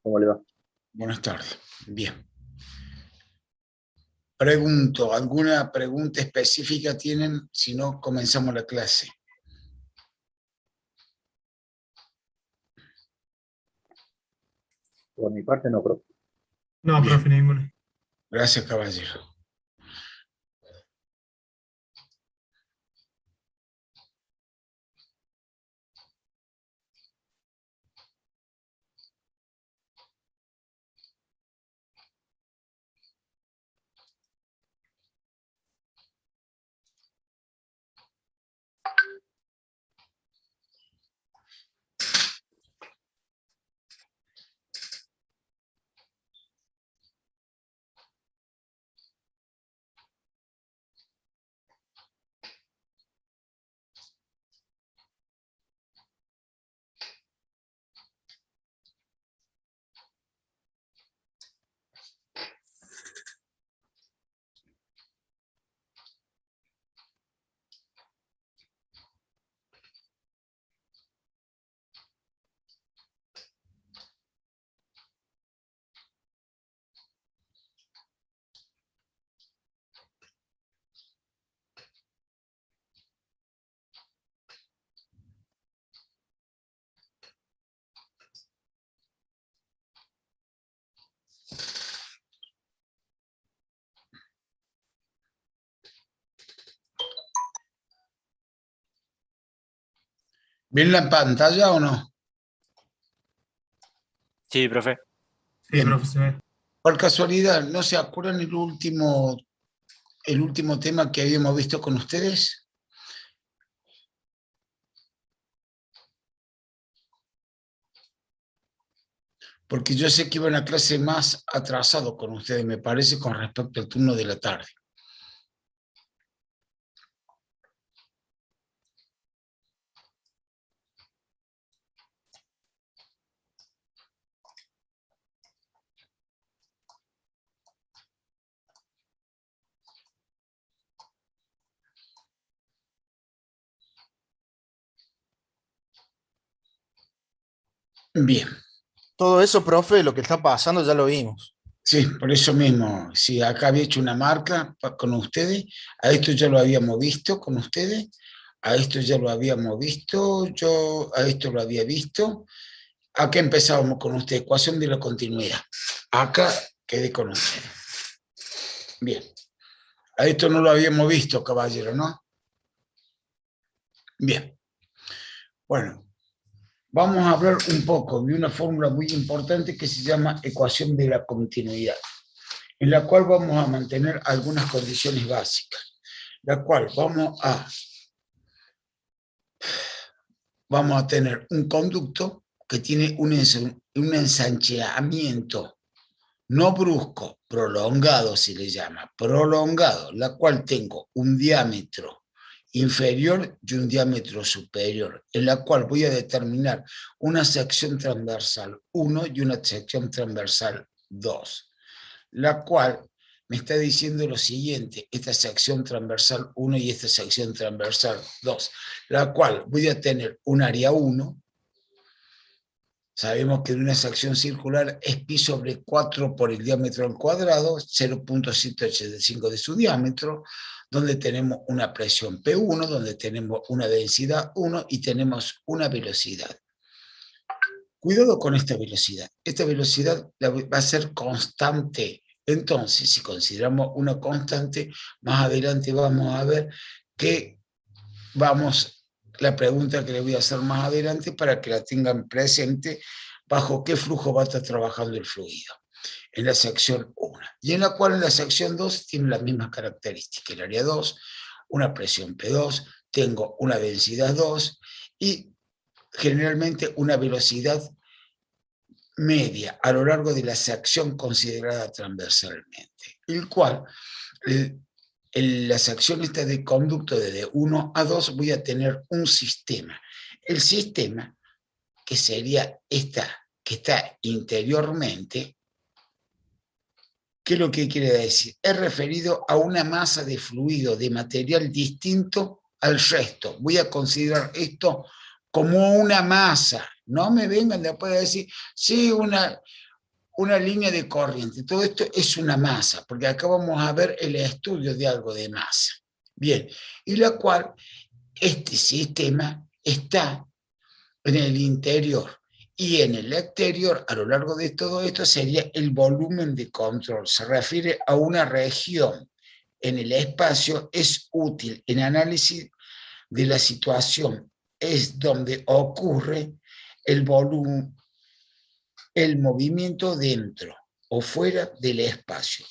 ¿Cómo le va? Buenas tardes. Bien. Pregunto, ¿alguna pregunta específica tienen? Si no, comenzamos la clase. Por mi parte no, profe. No, Bien. profe, ninguno. Gracias, caballero. ¿Ven la pantalla o no? Sí, profe. Sí, Bien. profe, se ve. Por casualidad, ¿no se acuerdan el último tema que habíamos visto con ustedes? Porque yo sé que iba a una clase más atrasado con ustedes, me parece, con respecto al turno de la tarde. Bien. Todo eso, profe, lo que está pasando ya lo vimos. Sí, por eso mismo, si acá había hecho una marca con ustedes, a esto ya lo habíamos visto con ustedes, a esto ya lo habíamos visto, yo a esto lo había visto. Acá empezábamos con ustedes, ecuación de la continuidad. Acá quedé con ustedes. Bien, a esto no lo habíamos visto, caballero, ¿no? Bien, bueno, vamos a hablar un poco de una fórmula muy importante que se llama ecuación de la continuidad, en la cual vamos a mantener algunas condiciones básicas, la cual vamos a tener un conducto que tiene un ensanchamiento no brusco, prolongado se le llama, prolongado, la cual tengo un diámetro inferior y un diámetro superior, en la cual voy a determinar una sección transversal 1 y una sección transversal 2, la cual me está diciendo lo siguiente, esta sección transversal 1 y esta sección transversal 2, la cual voy a tener un área 1. Sabemos que una sección circular es pi sobre 4 por el diámetro al cuadrado, 0.185 de su diámetro, donde tenemos una presión P1, donde tenemos una densidad 1 y tenemos una velocidad. Cuidado con esta velocidad. Esta velocidad va a ser constante. Entonces, si consideramos una constante, más adelante vamos a ver que la pregunta que le voy a hacer más adelante para que la tengan presente, bajo qué flujo va a estar trabajando el fluido, en la sección 1, y en la cual en la sección 2 tiene las mismas características, el área 2, una presión P2, tengo una densidad 2 y generalmente una velocidad media a lo largo de la sección considerada transversalmente, el cual en la sección esta de conducto de 1 a 2 voy a tener un sistema. El sistema, que sería esta que está interiormente, ¿qué es lo que quiere decir? Es referido a una masa de fluido, de material distinto al resto. Voy a considerar esto como una masa. No me vengan después a decir, sí, una línea de corriente. Todo esto es una masa, porque acá vamos a ver el estudio de algo de masa. Bien, y la cual este sistema está en el interior y en el exterior. A lo largo de todo esto sería el volumen de control. Se refiere a una región en el espacio, es útil en análisis de la situación, es donde ocurre el volumen, el movimiento dentro o fuera del espacio.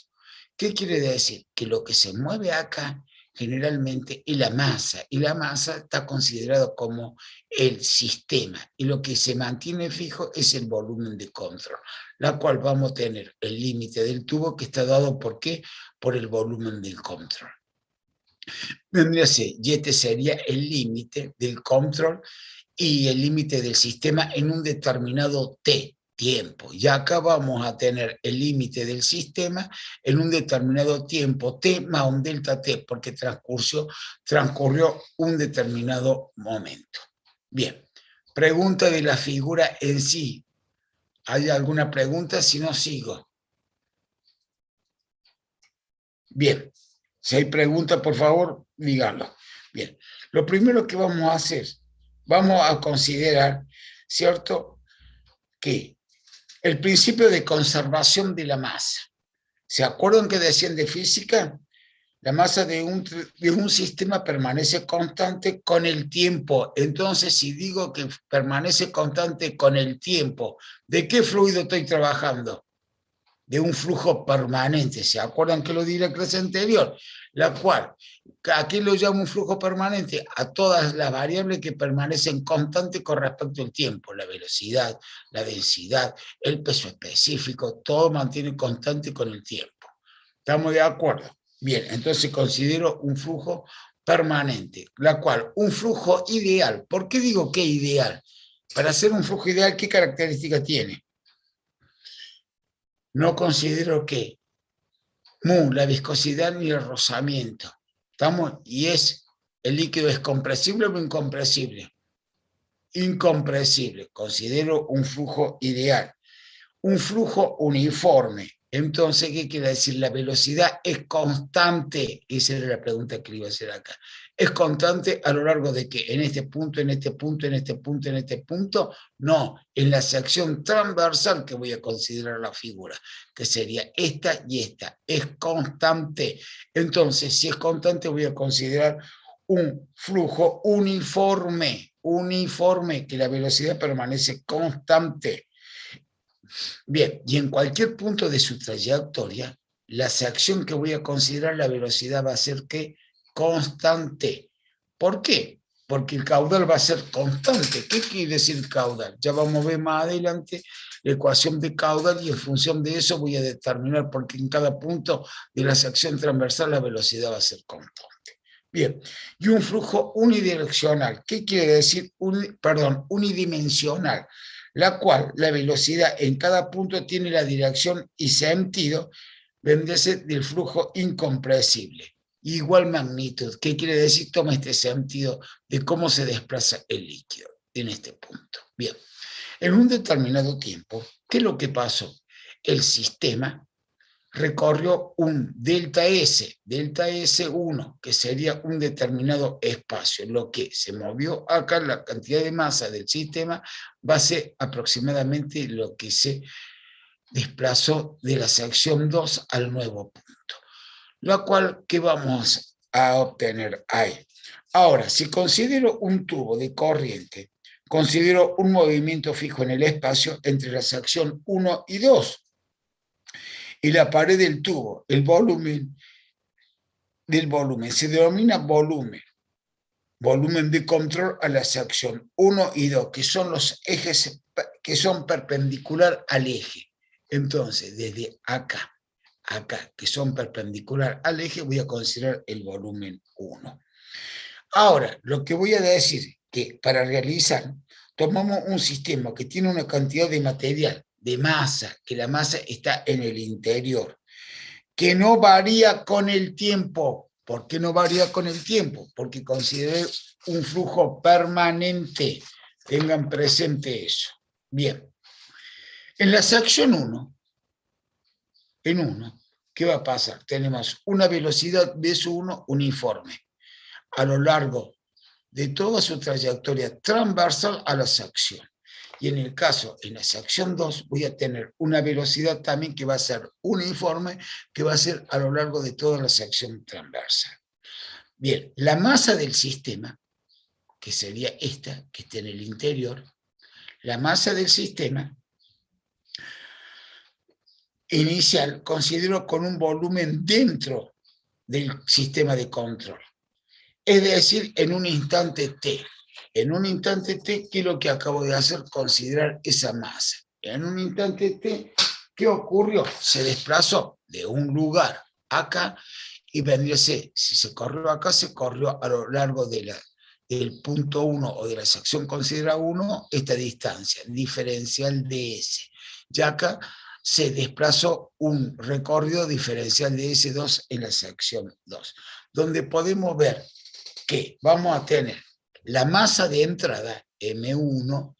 ¿Qué quiere decir? Que lo que se mueve acá generalmente es la masa, y la masa está considerado como el sistema, y lo que se mantiene fijo es el volumen de control, la cual vamos a tener el límite del tubo que está dado ¿por qué? Por el volumen del control. Vendría a ser, y este sería el límite del control y el límite del sistema en un determinado tiempo. Y acá vamos a tener el límite del sistema en un determinado tiempo, t más un delta t, porque transcurrió un determinado momento. Bien, pregunta de la figura en sí. ¿Hay alguna pregunta? Si no, sigo. Bien, si hay preguntas, por favor, díganlo. Bien, lo primero que vamos a hacer, vamos a considerar, ¿cierto?, que el principio de conservación de la masa. ¿Se acuerdan que decían de física? La masa de un sistema permanece constante con el tiempo. Entonces, si digo que permanece constante con el tiempo, ¿de qué fluido estoy trabajando? De un flujo permanente. ¿Se acuerdan que lo di en la clase anterior? La cual, ¿a qué lo llamo un flujo permanente? A todas las variables que permanecen constantes con respecto al tiempo, la velocidad, la densidad, el peso específico, todo mantiene constante con el tiempo. ¿Estamos de acuerdo? Bien, entonces considero un flujo permanente, la cual, un flujo ideal. ¿Por qué digo que ideal? Para hacer un flujo ideal, ¿qué características tiene? No considero que la viscosidad ni el rozamiento. ¿Estamos? Y el líquido es compresible o incompresible. Incompresible. Considero un flujo ideal. Un flujo uniforme. Entonces, ¿qué quiere decir? La velocidad es constante. Esa era la pregunta que le iba a hacer acá. ¿Es constante a lo largo de qué? ¿En este punto, en este punto, en este punto, en este punto? No, en la sección transversal que voy a considerar la figura, que sería esta y esta. Es constante. Entonces, si es constante, voy a considerar un flujo uniforme, que la velocidad permanece constante. Bien, y en cualquier punto de su trayectoria, la sección que voy a considerar, la velocidad va a ser ¿qué? Constante. ¿Por qué? Porque el caudal va a ser constante. ¿Qué quiere decir caudal? Ya vamos a ver más adelante la ecuación de caudal, y en función de eso voy a determinar porque en cada punto de la sección transversal la velocidad va a ser constante. Bien, y un flujo unidireccional. ¿Qué quiere decir? Unidimensional, la cual la velocidad en cada punto tiene la dirección y sentido, vendría a ser del flujo incompresible. Igual magnitud. ¿Qué quiere decir? Toma este sentido de cómo se desplaza el líquido en este punto. Bien, en un determinado tiempo, ¿qué es lo que pasó? El sistema recorrió un delta S1, que sería un determinado espacio. Lo que se movió acá, la cantidad de masa del sistema, va a ser aproximadamente lo que se desplazó de la sección 2 al nuevo punto. La cual, ¿qué vamos a obtener ahí? Ahora, si considero un tubo de corriente, considero un movimiento fijo en el espacio entre la sección 1 y 2, y la pared del tubo, el volumen del volumen, se denomina volumen de control a la sección 1 y 2, que son los ejes que son perpendicular al eje. Entonces, desde acá, que son perpendicular al eje, voy a considerar el volumen 1. Ahora, lo que voy a decir que para realizar, tomamos un sistema que tiene una cantidad de material, de masa, que la masa está en el interior, que no varía con el tiempo. ¿Por qué no varía con el tiempo? Porque consideré un flujo permanente. Tengan presente eso. Bien. En la sección 1, en 1, ¿qué va a pasar? Tenemos una velocidad V1 uniforme a lo largo de toda su trayectoria transversal a la sección. Y en el caso, en la sección 2, voy a tener una velocidad también que va a ser uniforme, que va a ser a lo largo de toda la sección transversal. Bien, la masa del sistema, que sería esta, que está en el interior, la masa del sistema inicial considero con un volumen dentro del sistema de control. Es decir, en un instante t. En un instante t, ¿qué es lo que acabo de hacer? Considerar esa masa. En un instante t, ¿qué ocurrió? Se desplazó de un lugar acá y vendría a ser, si se corrió acá, se corrió a lo largo del punto 1 o de la sección considerada 1, esta distancia, diferencial de S. Ya acá se desplazó un recorrido diferencial de S2 en la sección 2, donde podemos ver que vamos a tener la masa de entrada, M1,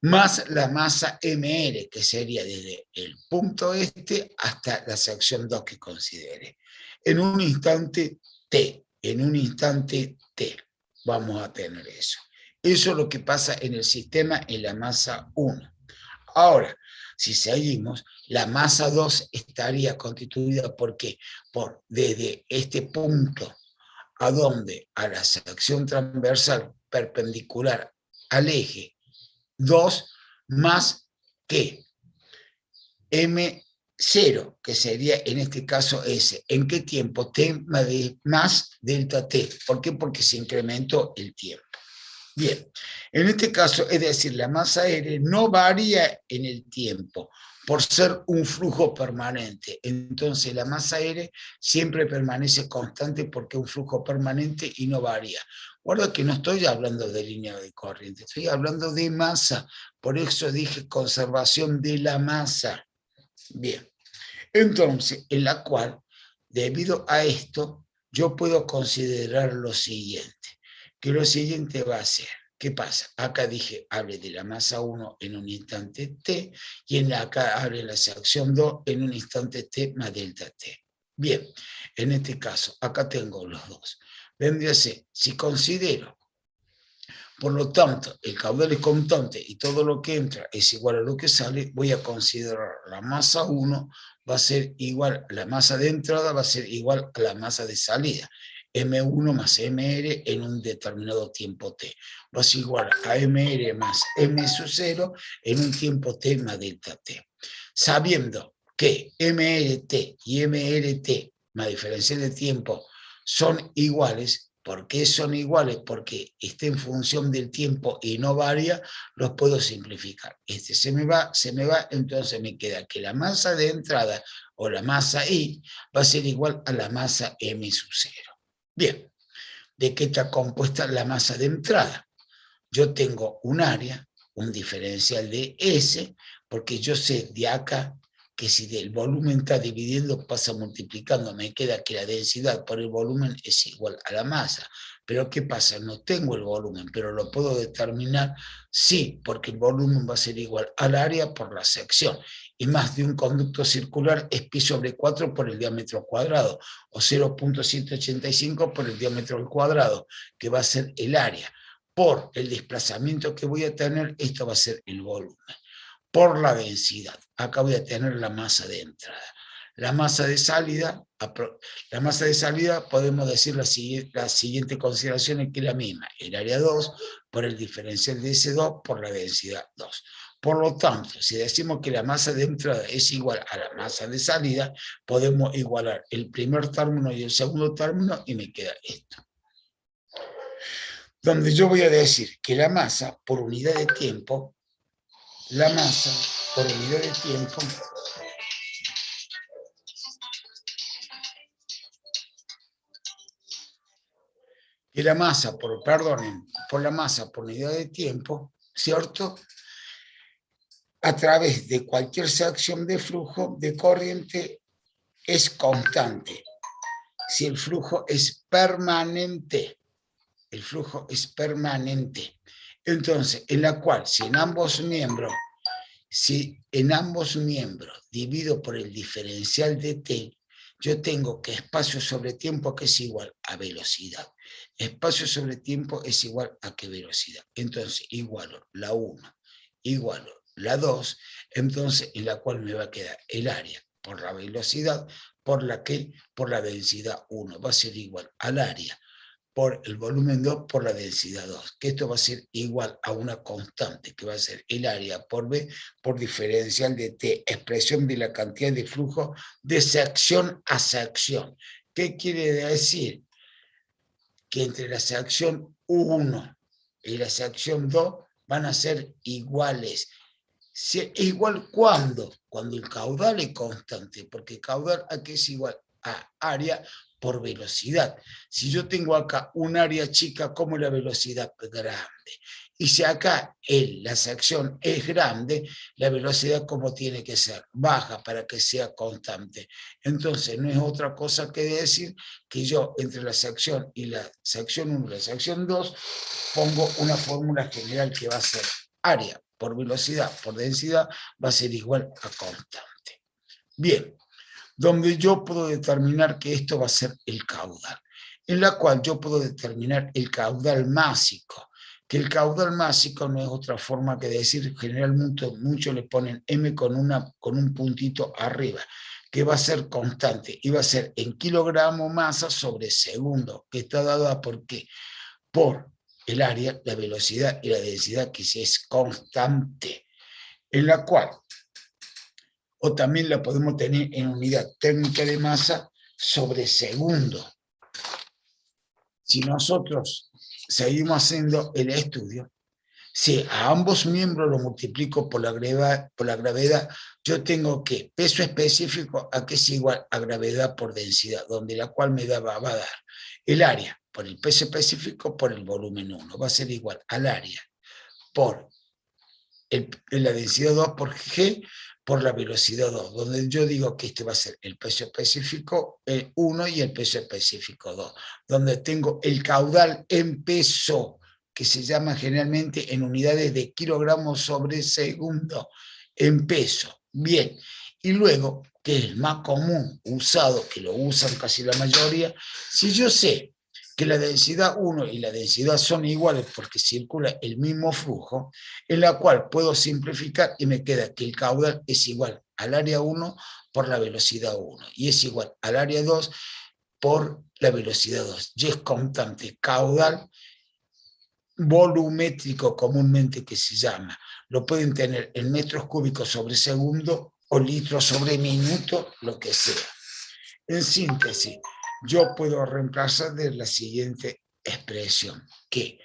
más la masa MR, que sería desde el punto este hasta la sección 2 que considere. En un instante T, vamos a tener eso. Eso es lo que pasa en el sistema en la masa 1. Ahora, si seguimos, la masa 2 estaría constituida ¿por qué? Por desde este punto a donde a la sección transversal perpendicular al eje 2 más que M0, que sería en este caso S. ¿En qué tiempo? T más delta T. ¿Por qué? Porque se incrementó el tiempo. Bien, en este caso, es decir, la masa R no varía en el tiempo por ser un flujo permanente. Entonces, la masa R siempre permanece constante porque es un flujo permanente y no varía. Guarda que no estoy hablando de línea de corriente, estoy hablando de masa. Por eso dije conservación de la masa. Bien, entonces, en la cual, debido a esto, yo puedo considerar lo siguiente. Que lo siguiente va a ser, ¿qué pasa? Acá dije, hable de la masa 1 en un instante t, y en acá hable la sección 2 en un instante t más delta t. Bien, en este caso, acá tengo los dos. Vendría a ser, si considero, por lo tanto, el caudal es constante y todo lo que entra es igual a lo que sale, voy a considerar la masa 1 va a ser igual, la masa de entrada va a ser igual a la masa de salida. M1 más MR en un determinado tiempo t. Va a ser igual a MR más M sub 0 en un tiempo t más delta t. Sabiendo que MRT y MRT más diferencia de tiempo son iguales. ¿Por qué son iguales? Porque está en función del tiempo y no varía, los puedo simplificar. Este se me va, entonces me queda que la masa de entrada o la masa I va a ser igual a la masa M sub 0. Bien, ¿de qué está compuesta la masa de entrada? Yo tengo un área, un diferencial de S, porque yo sé de acá que si el volumen está dividiendo, pasa multiplicando, me queda que la densidad por el volumen es igual a la masa. Pero ¿qué pasa? No tengo el volumen, pero lo puedo determinar, sí, porque el volumen va a ser igual al área por la sección. Y más de un conducto circular es pi sobre 4 por el diámetro cuadrado, o 0.185 por el diámetro al cuadrado, que va a ser el área. Por el desplazamiento que voy a tener, esto va a ser el volumen. Por la densidad, acá voy a tener la masa de entrada. La masa de salida podemos decir la siguiente consideración, que es la misma, el área 2 por el diferencial de S2 por la densidad 2. Por lo tanto, si decimos que la masa de entrada es igual a la masa de salida, podemos igualar el primer término y el segundo término y me queda esto. Donde yo voy a decir que la masa por unidad de tiempo, que la masa por la masa por unidad de tiempo, ¿cierto? A través de cualquier sección de flujo de corriente es constante. Si el flujo es permanente, entonces, en la cual, si en ambos miembros si en ambos miembros divido por el diferencial de t, yo tengo que espacio sobre tiempo que es igual a velocidad. Espacio sobre tiempo es igual a qué velocidad. Entonces, igualo la 1, igualo la 2, entonces en la cual me va a quedar el área por la velocidad, por la densidad 1, va a ser igual al área por el volumen 2 por la densidad 2, que esto va a ser igual a una constante, que va a ser el área por B por diferencial de T, expresión de la cantidad de flujo de sección a sección. ¿Qué quiere decir? Que entre la sección 1 y la sección 2 van a ser iguales. ¿Igual cuándo? Cuando el caudal es constante, porque caudal aquí es igual a área por velocidad. Si yo tengo acá un área chica, ¿cómo es la velocidad? Grande. Y si acá la sección es grande, la velocidad ¿cómo tiene que ser? Baja para que sea constante. Entonces no es otra cosa que decir que yo entre la sección y la sección 1 y la sección 2 pongo una fórmula general que va a ser área por velocidad por densidad va a ser igual a constante. Bien, donde yo puedo determinar que esto va a ser el caudal, en la cual yo puedo determinar el caudal másico, que el caudal másico no es otra forma que decir, generalmente muchos le ponen M con un puntito arriba, que va a ser constante y va a ser en kilogramo masa sobre segundo, que está dada por qué? Por el área, la velocidad y la densidad que es constante, en la cual, o también la podemos tener en unidad térmica de masa sobre segundo. Si nosotros seguimos haciendo el estudio, si a ambos miembros lo multiplico por la gravedad, yo tengo que peso específico a que es igual a gravedad por densidad, donde la cual va a dar el área por el peso específico por el volumen 1. Va a ser igual al área por la densidad 2 por G por la velocidad 2, donde yo digo que este va a ser el peso específico 1 y el peso específico 2, donde tengo el caudal en peso, que se llama generalmente en unidades de kilogramos sobre segundo, en peso. Bien, y luego, que es el más común usado, que lo usan casi la mayoría, si yo sé que la densidad 1 y la densidad son iguales porque circula el mismo flujo, en la cual puedo simplificar y me queda que el caudal es igual al área 1 por la velocidad 1 y es igual al área 2 por la velocidad 2. Y es constante caudal volumétrico comúnmente que se llama. Lo pueden tener en metros cúbicos sobre segundo o litros sobre minuto, lo que sea. En síntesis, yo puedo reemplazar de la siguiente expresión, que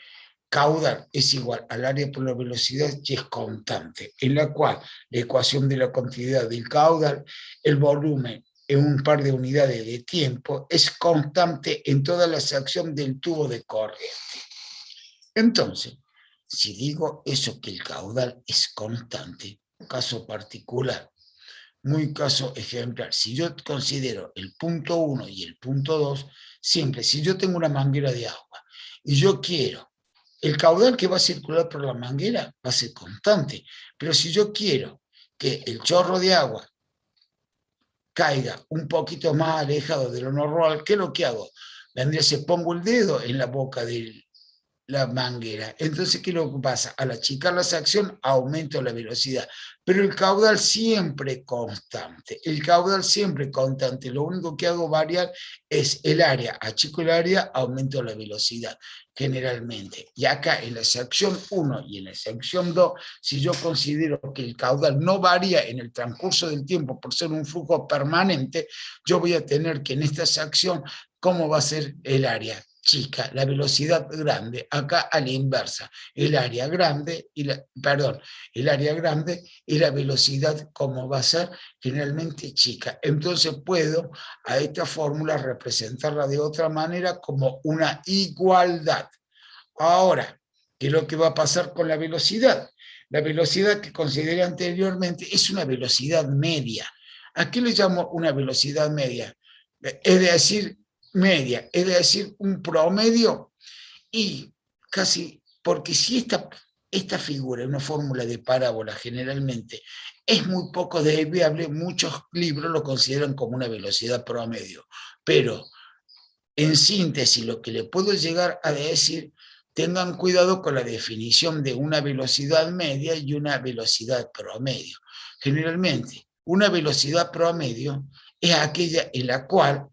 caudal es igual al área por la velocidad y es constante, en la cual la ecuación de la continuidad del caudal, el volumen en un par de unidades de tiempo, es constante en toda la sección del tubo de corriente. Entonces, si digo eso que el caudal es constante, caso particular, muy caso ejemplar, si yo considero el punto 1 y el punto 2, siempre, si yo tengo una manguera de agua y yo quiero, el caudal que va a circular por la manguera va a ser constante, pero si yo quiero que el chorro de agua caiga un poquito más alejado de lo normal, ¿qué es lo que hago? Vendría, se pongo el dedo en la boca del la manguera. Entonces, ¿qué es lo que pasa? Al achicar la sección, aumento la velocidad. Pero el caudal siempre constante. El caudal siempre constante. Lo único que hago variar es el área. Achico el área, aumento la velocidad, generalmente. Y acá en la sección 1 y en la sección 2, si yo considero que el caudal no varía en el transcurso del tiempo por ser un flujo permanente, yo voy a tener que en esta sección, ¿cómo va a ser el área? Chica, la velocidad grande, acá a la inversa, el área grande el área grande y la velocidad como va a ser generalmente chica. Entonces puedo a esta fórmula representarla de otra manera como una igualdad. Ahora, ¿qué es lo que va a pasar con la velocidad? La velocidad que consideré anteriormente es una velocidad media. ¿A qué le llamo una velocidad media? Es decir, media, es decir, un promedio y casi, porque si esta esta figura, una fórmula de parábola generalmente, es muy poco desviable, muchos libros lo consideran como una velocidad promedio, pero en síntesis lo que le puedo llegar a decir, tengan cuidado con la definición de una velocidad media y una velocidad promedio. Generalmente, una velocidad promedio es aquella en la cual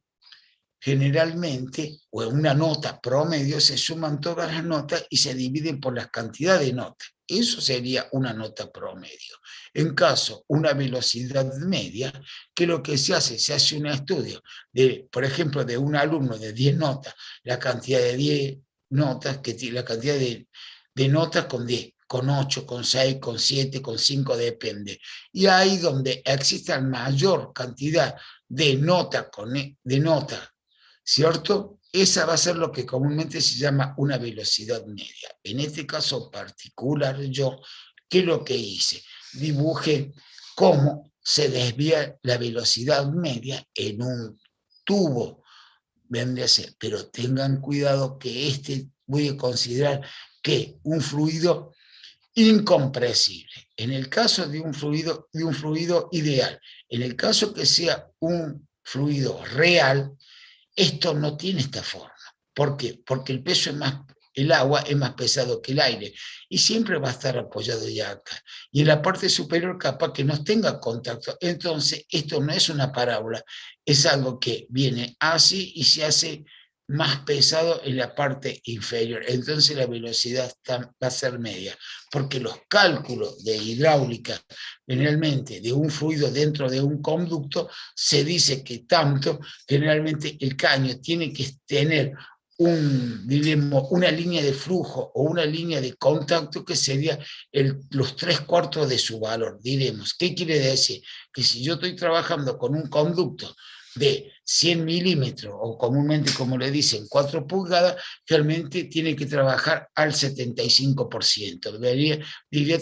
generalmente, o en una nota promedio, se suman todas las notas y se dividen por la cantidad de notas. Eso sería una nota promedio. En caso, una velocidad media, que lo que se hace un estudio de, por ejemplo, de un alumno de 10 notas, la cantidad de 10 notas, que tiene la cantidad de notas con 10, con 8, con 6, con 7, con 5, depende. Y ahí donde existe la mayor cantidad de notas, ¿cierto? Esa va a ser lo que comúnmente se llama una velocidad media. En este caso particular, yo, ¿qué es lo que hice? Dibujé cómo se desvía la velocidad media en un tubo, vendría a ser, pero tengan cuidado que voy a considerar que un fluido incompresible. En el caso de un fluido ideal, en el caso que sea un fluido real, esto no tiene esta forma. ¿Por qué? Porque el agua es más pesado que el aire y siempre va a estar apoyado ya acá. Y en la parte superior capaz que no tenga contacto. Entonces, esto no es una parábola, es algo que viene así y se hace más pesado en la parte inferior. Entonces la velocidad va a ser media, porque los cálculos de hidráulica, generalmente de un fluido dentro de un conducto, se dice que tanto, generalmente el caño tiene que tener una línea de flujo o una línea de contacto que sería los 3/4 de su valor, diremos. ¿Qué quiere decir? Que si yo estoy trabajando con un conducto de 100 milímetros, o comúnmente como le dicen 4 pulgadas, realmente tiene que trabajar al 75%.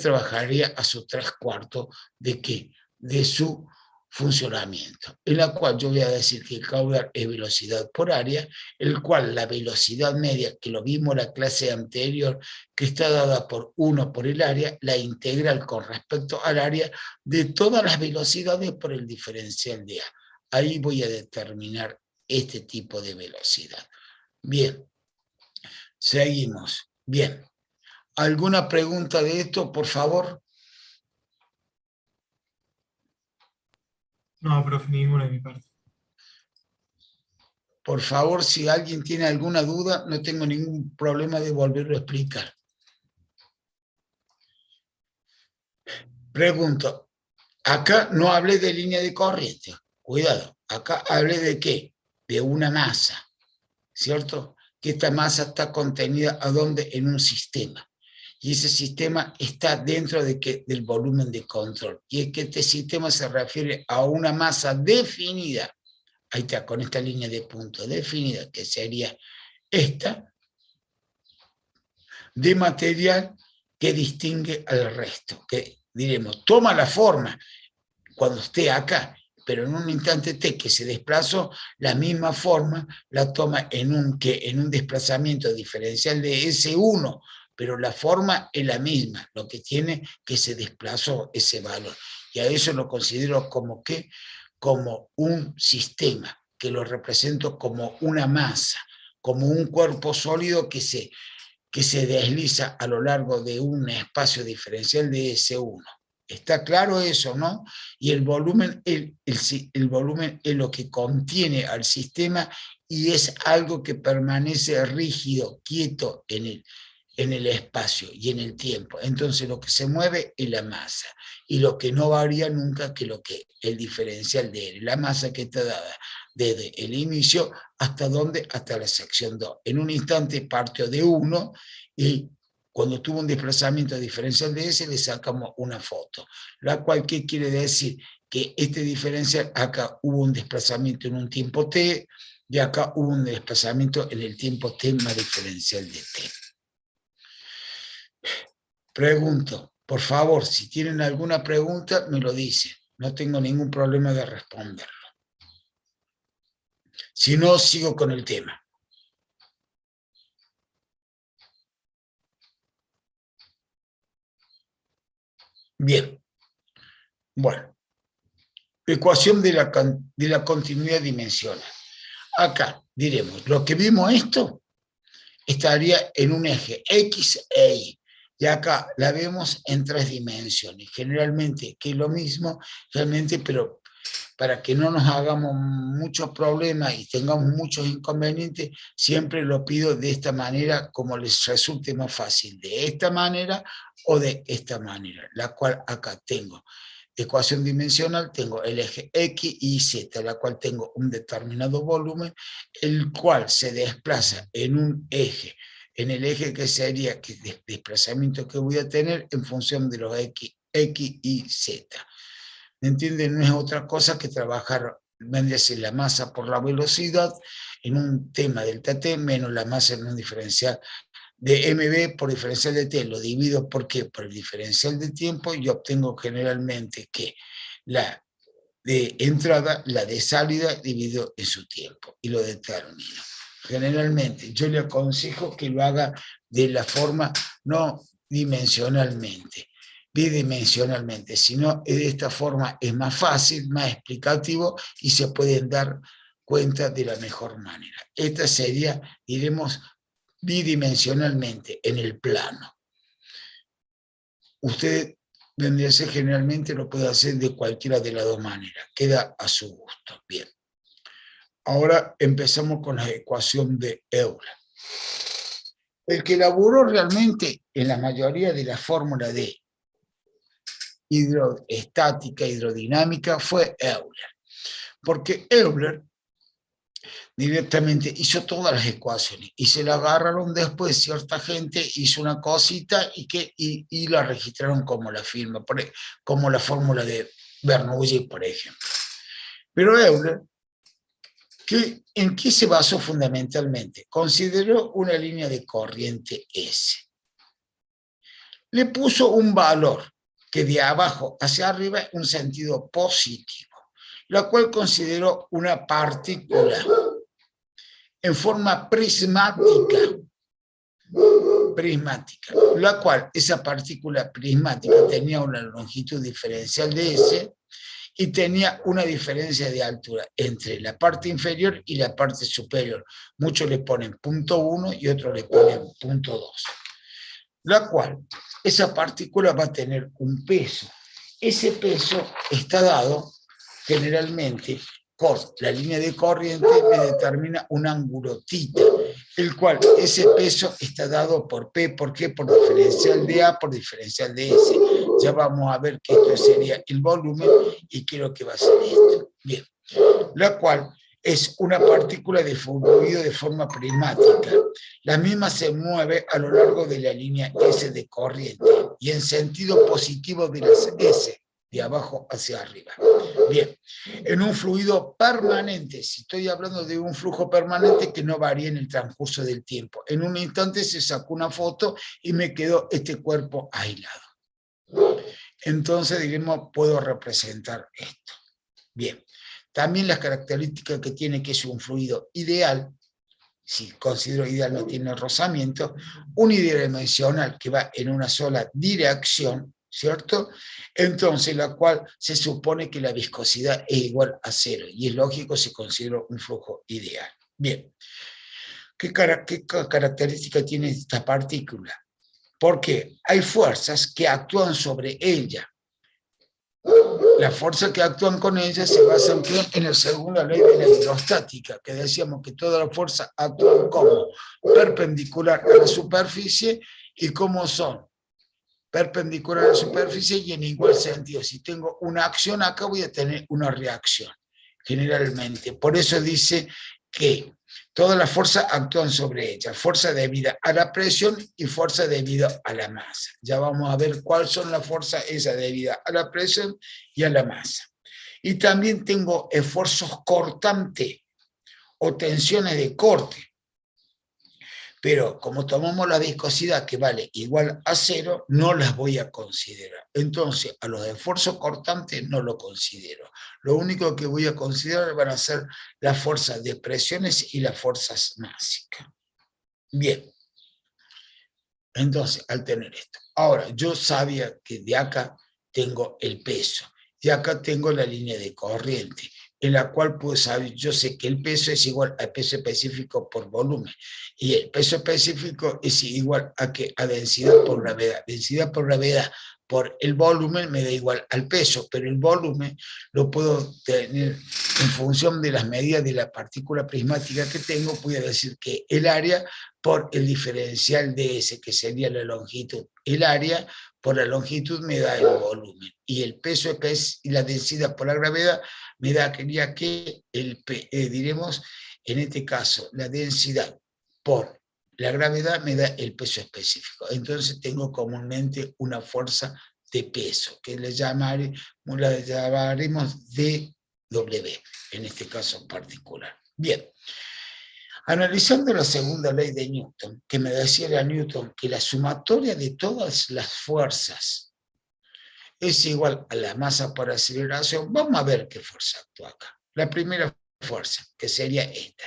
Trabajaría a su 3/4 de qué? De su funcionamiento, en la cual yo voy a decir que el caudal es velocidad por área, el cual la velocidad media, que lo vimos en la clase anterior, que está dada por 1 por el área, la integral con respecto al área de todas las velocidades por el diferencial de A. Ahí voy a determinar este tipo de velocidad. Bien, seguimos. Bien, ¿alguna pregunta de esto, por favor? No, profe, ninguna de mi parte. Por favor, si alguien tiene alguna duda, no tengo ningún problema de volverlo a explicar. Pregunto, acá no hablé de línea de corriente, cuidado, acá hablé de qué, de una masa, ¿cierto? Que esta masa está contenida ¿a dónde? En un sistema. Y ese sistema está dentro del volumen de control. Y es que este sistema se refiere a una masa definida, ahí está, con esta línea de punto definida, que sería esta, de material que distingue al resto, que diremos, toma la forma cuando esté acá, pero en un instante T que se desplazó, la misma forma la toma en un desplazamiento diferencial de S1, pero la forma es la misma, lo que tiene que se desplazó ese valor. Y a eso lo considero como ¿qué? Como un sistema, que lo represento como una masa, como un cuerpo sólido que se desliza a lo largo de un espacio diferencial de S1. ¿Está claro eso, no? Y el volumen es lo que contiene al sistema y es algo que permanece rígido, quieto en el espacio y en el tiempo. Entonces lo que se mueve es la masa y lo que no varía nunca que el diferencial de él, la masa que está dada desde el inicio hasta dónde, hasta la sección 2. En un instante partió de 1 y cuando tuvo un desplazamiento diferencial de ese le sacamos una foto, la cual ¿qué quiere decir? Que este diferencial, acá hubo un desplazamiento en un tiempo t y acá hubo un desplazamiento en el tiempo t más diferencial de t. Pregunto, por favor, si tienen alguna pregunta, me lo dicen. No tengo ningún problema de responderlo. Si no, sigo con el tema. Bien, bueno, ecuación de la continuidad dimensional. Acá diremos, lo que vimos esto estaría en un eje X e Y. Y acá la vemos en 3 dimensiones. Generalmente, que es lo mismo, realmente, pero para que no nos hagamos muchos problemas y tengamos muchos inconvenientes, siempre lo pido de esta manera, como les resulte más fácil, de esta manera o de esta manera, la cual acá tengo ecuación dimensional, tengo el eje X y Z, la cual tengo un determinado volumen, el cual se desplaza en un eje, en el eje que sería el desplazamiento que voy a tener en función de los X y Z. ¿Me entienden? No es otra cosa que trabajar, vendría a ser la masa por la velocidad en un tema delta T menos la masa en un diferencial de MB por diferencial de T. Lo divido, ¿por qué? Por el diferencial de tiempo y obtengo generalmente que la de entrada, la de salida dividido en su tiempo y lo determino. Generalmente yo le aconsejo que lo haga de la forma no dimensionalmente, bidimensionalmente, sino de esta forma es más fácil, más explicativo y se pueden dar cuenta de la mejor manera. Esta sería, diremos, bidimensionalmente en el plano. Usted vendría a ser generalmente lo puede hacer de cualquiera de las dos maneras, queda a su gusto. Bien. Ahora empezamos con la ecuación de Euler. El que elaboró realmente en la mayoría de la fórmula de hidroestática, hidrodinámica, fue Euler. Porque Euler directamente hizo todas las ecuaciones y se la agarraron después, cierta gente hizo una cosita y la registraron como la firma, como la fórmula de Bernoulli, por ejemplo. Pero Euler, ¿en qué se basó fundamentalmente? Consideró una línea de corriente S. Le puso un valor que de abajo hacia arriba es un sentido positivo, la cual consideró una partícula en forma prismática, la cual esa partícula prismática tenía una longitud diferencial de S y tenía una diferencia de altura entre la parte inferior y la parte superior. Muchos le ponen 0.1 y otros le ponen 0.2. La cual, esa partícula va a tener un peso. Ese peso está dado generalmente por la línea de corriente me determina un ángulo θ, el cual ese peso está dado por P. ¿Por qué? Por diferencial de A por diferencial de S. Ya vamos a ver que esto sería el volumen y creo que va a ser esto. Bien, la cual es una partícula de fluido de forma prismática. La misma se mueve a lo largo de la línea S de corriente y en sentido positivo de las S, de abajo hacia arriba. Bien, en un fluido permanente, si estoy hablando de un flujo permanente que no varía en el transcurso del tiempo. En un instante se sacó una foto y me quedó este cuerpo aislado. Entonces, digamos, puedo representar esto. Bien, también las características que tiene que es un fluido ideal, si considero ideal no tiene rozamiento, unidimensional que va en una sola dirección, ¿cierto? Entonces, la cual se supone que la viscosidad es igual a 0, y es lógico si considero un flujo ideal. Bien, ¿qué característica tiene esta partícula? Porque hay fuerzas que actúan sobre ella. Las fuerzas que actúan con ella se basan en la segunda ley de la hidrostática, que decíamos que todas las fuerzas actúan como perpendicular a la superficie y como son perpendicular a la superficie y en igual sentido. Si tengo una acción acá voy a tener una reacción, generalmente. Por eso dice que todas las fuerzas actúan sobre ella, fuerza debida a la presión y fuerza debida a la masa. Ya vamos a ver cuáles son las fuerzas esas debidas a la presión y a la masa. Y también tengo esfuerzos cortantes o tensiones de corte. Pero como tomamos la viscosidad que vale igual a 0, no las voy a considerar. Entonces, a los esfuerzos cortantes no lo considero. Lo único que voy a considerar van a ser las fuerzas de presiones y las fuerzas másicas. Bien. Entonces, al tener esto. Ahora, yo sabía que de acá tengo el peso. Y acá tengo la línea de corriente, en la cual puedo saber, yo sé que el peso es igual al peso específico por volumen, y el peso específico es igual a densidad por gravedad. Densidad por gravedad por el volumen me da igual al peso, pero el volumen lo puedo tener en función de las medidas de la partícula prismática que tengo. Voy a decir que el área por el diferencial de S, que sería la longitud. El área por la longitud me da el volumen, y el peso y la densidad por la gravedad me da que diremos, en este caso, la densidad por la gravedad me da el peso específico. Entonces tengo comúnmente una fuerza de peso, que la llamaremos dW, en este caso en particular. Bien. Analizando la segunda ley de Newton, que me decía Newton que la sumatoria de todas las fuerzas es igual a la masa por aceleración, vamos a ver qué fuerza actúa acá. La primera fuerza, que sería esta.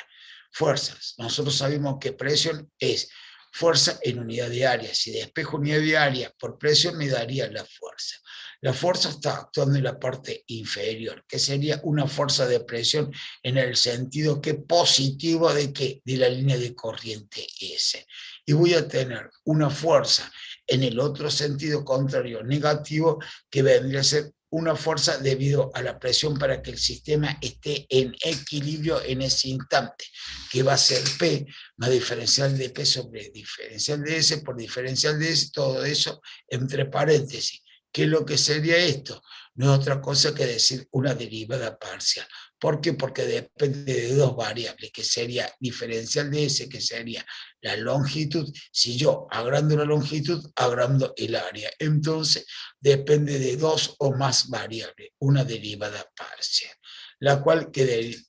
Fuerzas. Nosotros sabemos que presión es fuerza en unidad de área. Si despejo unidad de área por presión, me daría la fuerza. La fuerza está actuando en la parte inferior, que sería una fuerza de presión en el sentido que positivo de ¿qué? De la línea de corriente S. Y voy a tener una fuerza en el otro sentido contrario, negativo, que vendría a ser una fuerza debido a la presión para que el sistema esté en equilibrio en ese instante, que va a ser P más diferencial de P sobre diferencial de S por diferencial de S, todo eso entre paréntesis. ¿Qué es lo que sería esto? No es otra cosa que decir una derivada parcial. ¿Por qué? Porque depende de dos variables, que sería diferencial de S, que sería la longitud. Si yo agrando la longitud, agrando el área. Entonces, depende de dos o más variables, una derivada parcial, la cual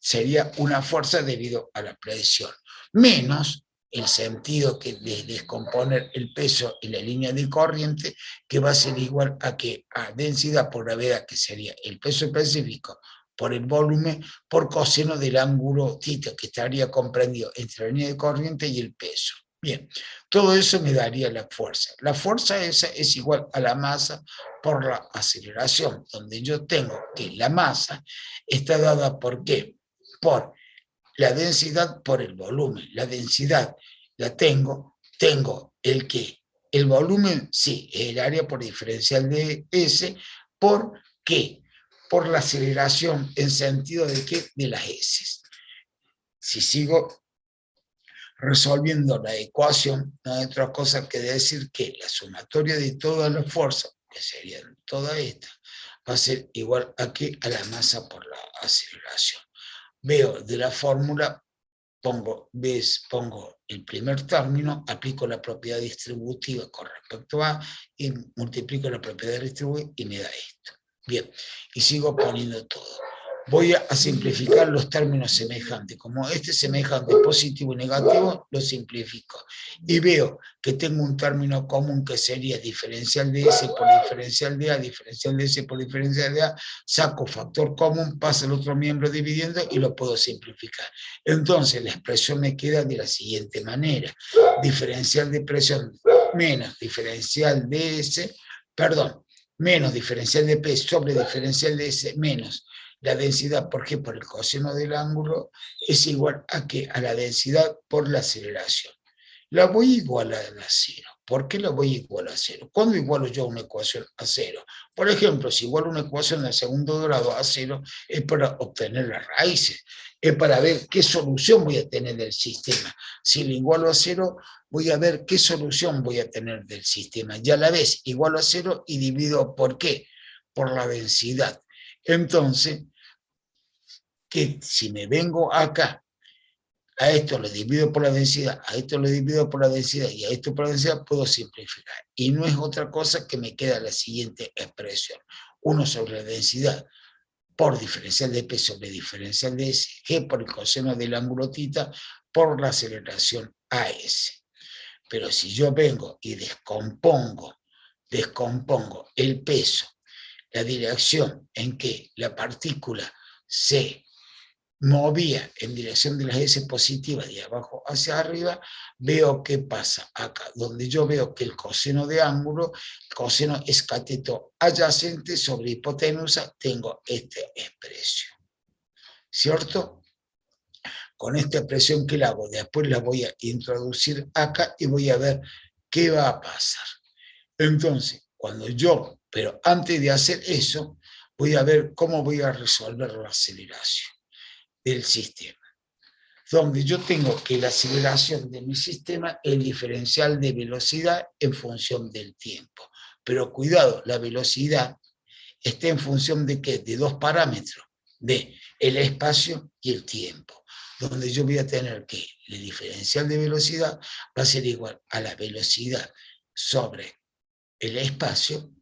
sería una fuerza debido a la presión, menos el sentido que de descomponer el peso en la línea de corriente, que va a ser igual a densidad por gravedad, que sería el peso específico por el volumen, por coseno del ángulo θ, que estaría comprendido entre la línea de corriente y el peso. Bien, todo eso me daría la fuerza. La fuerza esa es igual a la masa por la aceleración, donde yo tengo que la masa está dada por ¿qué? Por la densidad por el volumen. La densidad la tengo el ¿qué? El volumen, sí, el área por diferencial de S, ¿por qué? Por la aceleración en sentido de ¿qué? De las S. Si sigo resolviendo la ecuación, no hay otra cosa que decir que la sumatoria de todas las fuerzas, que serían todas estas, va a ser igual a la masa por la aceleración. Veo de la fórmula, pongo el primer término, aplico la propiedad distributiva con respecto a, y multiplico la propiedad distributiva y me da esto. Bien, y sigo poniendo todo. Voy a simplificar los términos semejantes. Como este semejante positivo y negativo, lo simplifico. Y veo que tengo un término común que sería diferencial de S por diferencial de A, diferencial de S por diferencial de A, saco factor común, pasa el otro miembro dividiendo y lo puedo simplificar. Entonces la expresión me queda de la siguiente manera. Diferencial de presión menos diferencial de S, perdón, menos diferencial de P sobre diferencial de S menos la densidad, ¿por qué? Por el coseno del ángulo, es igual a ¿qué? A la densidad por la aceleración. La voy a igualar a cero. ¿Por qué la voy a igualar a cero? ¿Cuándo igualo yo una ecuación a cero? Por ejemplo, si igualo una ecuación de segundo grado a cero, es para obtener las raíces, es para ver qué solución voy a tener del sistema. Si la igualo a cero, voy a ver qué solución voy a tener del sistema. Ya la ves, igualo a cero y divido ¿por qué? Por la densidad. Entonces, que si me vengo acá, a esto lo divido por la densidad, a esto lo divido por la densidad y a esto por la densidad, puedo simplificar. Y no es otra cosa que me queda la siguiente expresión. 1 sobre la densidad por diferencial de P sobre diferencial de S, G por el coseno del ángulo θ por la aceleración AS. Pero si yo vengo y descompongo el peso, la dirección en que la partícula se movía en dirección de las S positivas de abajo hacia arriba, veo qué pasa acá, donde yo veo que el coseno de ángulo, el coseno es cateto adyacente sobre hipotenusa, tengo esta expresión, ¿cierto? Con esta expresión que la hago, después la voy a introducir acá y voy a ver qué va a pasar. Entonces, pero antes de hacer eso, voy a ver cómo voy a resolver la aceleración del sistema, donde yo tengo que la aceleración de mi sistema es el diferencial de velocidad en función del tiempo. Pero cuidado, la velocidad está en función de ¿qué? De dos parámetros, de el espacio y el tiempo, donde yo voy a tener que el diferencial de velocidad va a ser igual a la velocidad sobre el espacio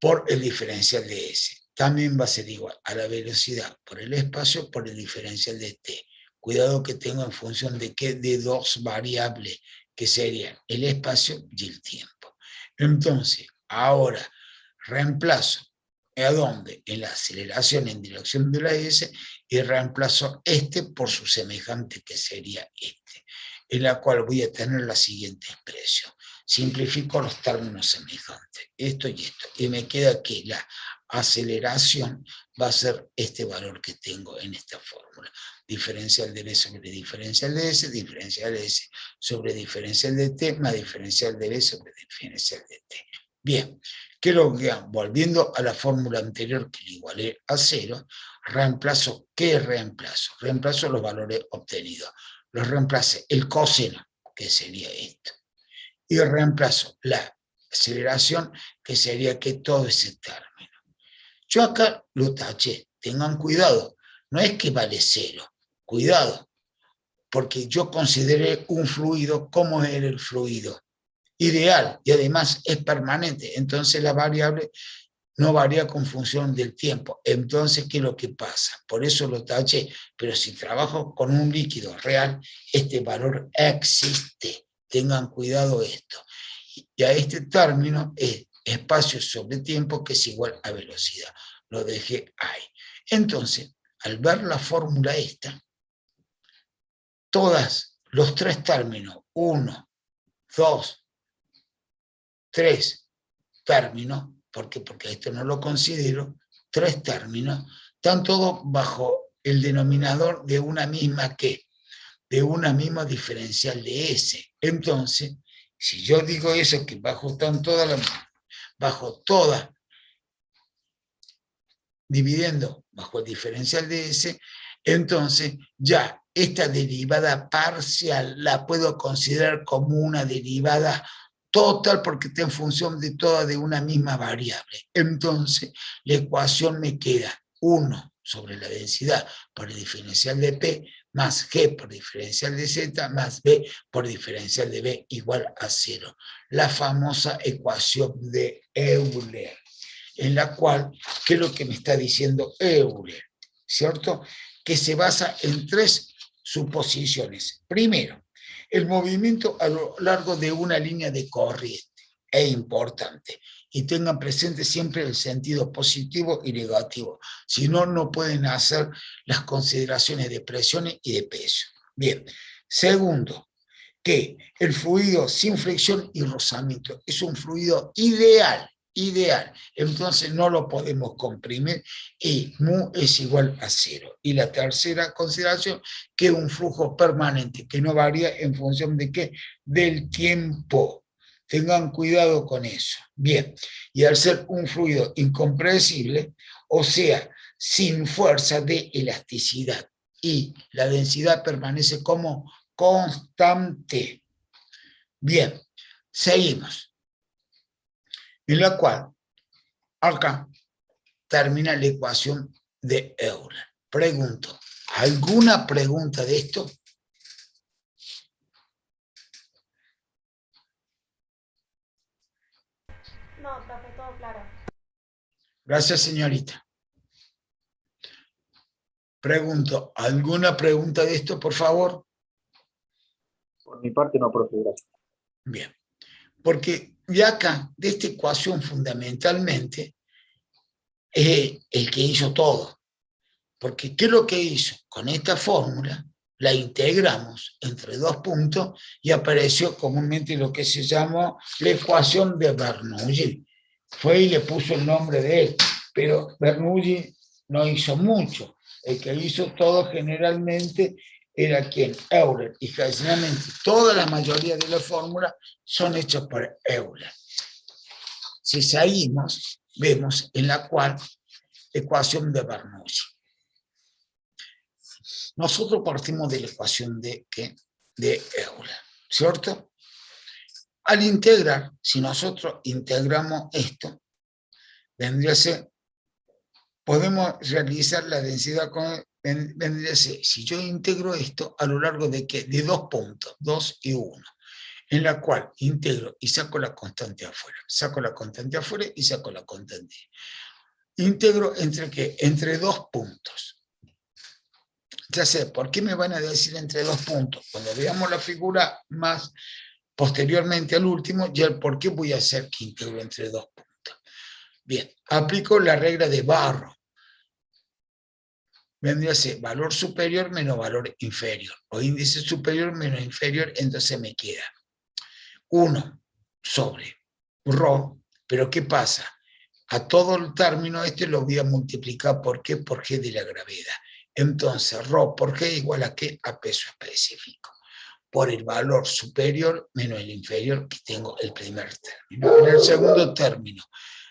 por el diferencial de S. También va a ser igual a la velocidad por el espacio por el diferencial de t. Cuidado que tengo en función de qué, de dos variables, que serían el espacio y el tiempo. Entonces, ahora reemplazo, ¿a dónde? En la aceleración en dirección de la S, y reemplazo este por su semejante, que sería este, en la cual voy a tener la siguiente expresión. Simplifico los términos semejantes, esto y esto, y me queda que la aceleración va a ser este valor que tengo en esta fórmula. Diferencial de B sobre diferencial de S, diferencial de S sobre diferencial de T, más diferencial de B sobre diferencial de T. Bien, ¿qué lo que hago? Volviendo a la fórmula anterior que le igualé a 0, reemplazo, ¿qué reemplazo? Reemplazo los valores obtenidos. Los reemplace el coseno, que sería esto, y reemplazo la aceleración, que sería que todo ese término. Yo acá lo taché, tengan cuidado, no es que vale 0, cuidado, porque yo consideré un fluido, ¿cómo era el fluido? Ideal, y además es permanente, entonces la variable no varía con función del tiempo. Entonces, ¿qué es lo que pasa? Por eso lo taché, pero si trabajo con un líquido real, este valor existe. Tengan cuidado esto. Y a este término es espacio sobre tiempo, que es igual a velocidad. Lo dejé ahí. Entonces, al ver la fórmula esta, los tres términos, 1, 2, 3 términos, porque esto no lo considero, 3 términos, están todos bajo el denominador de una misma ¿qué? De una misma diferencial de S. Entonces, si yo digo eso, que bajo todas, dividiendo bajo el diferencial de S, entonces ya esta derivada parcial la puedo considerar como una derivada total, porque está en función de toda de una misma variable. Entonces, la ecuación me queda 1 sobre la densidad por el diferencial de P, más G por diferencial de Z, más B por diferencial de B igual a 0. La famosa ecuación de Euler, en la cual, ¿qué es lo que me está diciendo Euler? ¿Cierto? Que se basa en 3 suposiciones. Primero, el movimiento a lo largo de una línea de corriente es importante, y tengan presente siempre el sentido positivo y negativo, si no, no pueden hacer las consideraciones de presiones y de peso. Bien, segundo, que el fluido sin fricción y rozamiento es un fluido ideal, entonces no lo podemos comprimir y mu es igual a 0. Y la tercera consideración, que un flujo permanente que no varía en función de ¿qué? Del tiempo. Tengan cuidado con eso. Bien, y al ser un fluido incompresible, o sea, sin fuerza de elasticidad, y la densidad permanece como constante. Bien, seguimos. En la cual acá termina la ecuación de Euler. Pregunto, ¿alguna pregunta de esto? No, profe, todo claro. Gracias, señorita. Pregunto, ¿alguna pregunta de esto, por favor? Por mi parte no, profe, gracias. Bien, porque de acá, de esta ecuación fundamentalmente, es el que hizo todo. Porque ¿qué es lo que hizo? Con esta fórmula la integramos entre dos puntos y apareció comúnmente lo que se llamó la ecuación de Bernoulli. Fue y le puso el nombre de él, pero Bernoulli no hizo mucho. El que hizo todo generalmente era quien, Euler, y generalmente toda la mayoría de las fórmulas son hechas por Euler. Si seguimos, vemos en la cual ecuación de Bernoulli. Nosotros partimos de la ecuación de Euler, ¿cierto? Al integrar, si nosotros integramos esto, vendría a ser, podemos realizar la densidad, vendría a ser, si yo integro esto a lo largo de ¿qué? De dos puntos, 2 y 1, en la cual integro y saco la constante afuera, saco la constante afuera y saco la constante. Integro entre ¿qué? Entre dos puntos. Ya sé, ¿por qué me van a decir entre dos puntos? Cuando veamos la figura más posteriormente al último, ya el por qué voy a hacer que integro entre dos puntos. Bien, aplico la regla de Barrow. Vendría a ser valor superior menos valor inferior, o índice superior menos inferior, entonces me queda 1 sobre ρ, pero ¿qué pasa? A todo el término este lo voy a multiplicar por ¿qué? Por g de la gravedad. Entonces, ρ por g igual a ¿qué? A peso específico, por el valor superior menos el inferior que tengo el primer término. En el segundo término,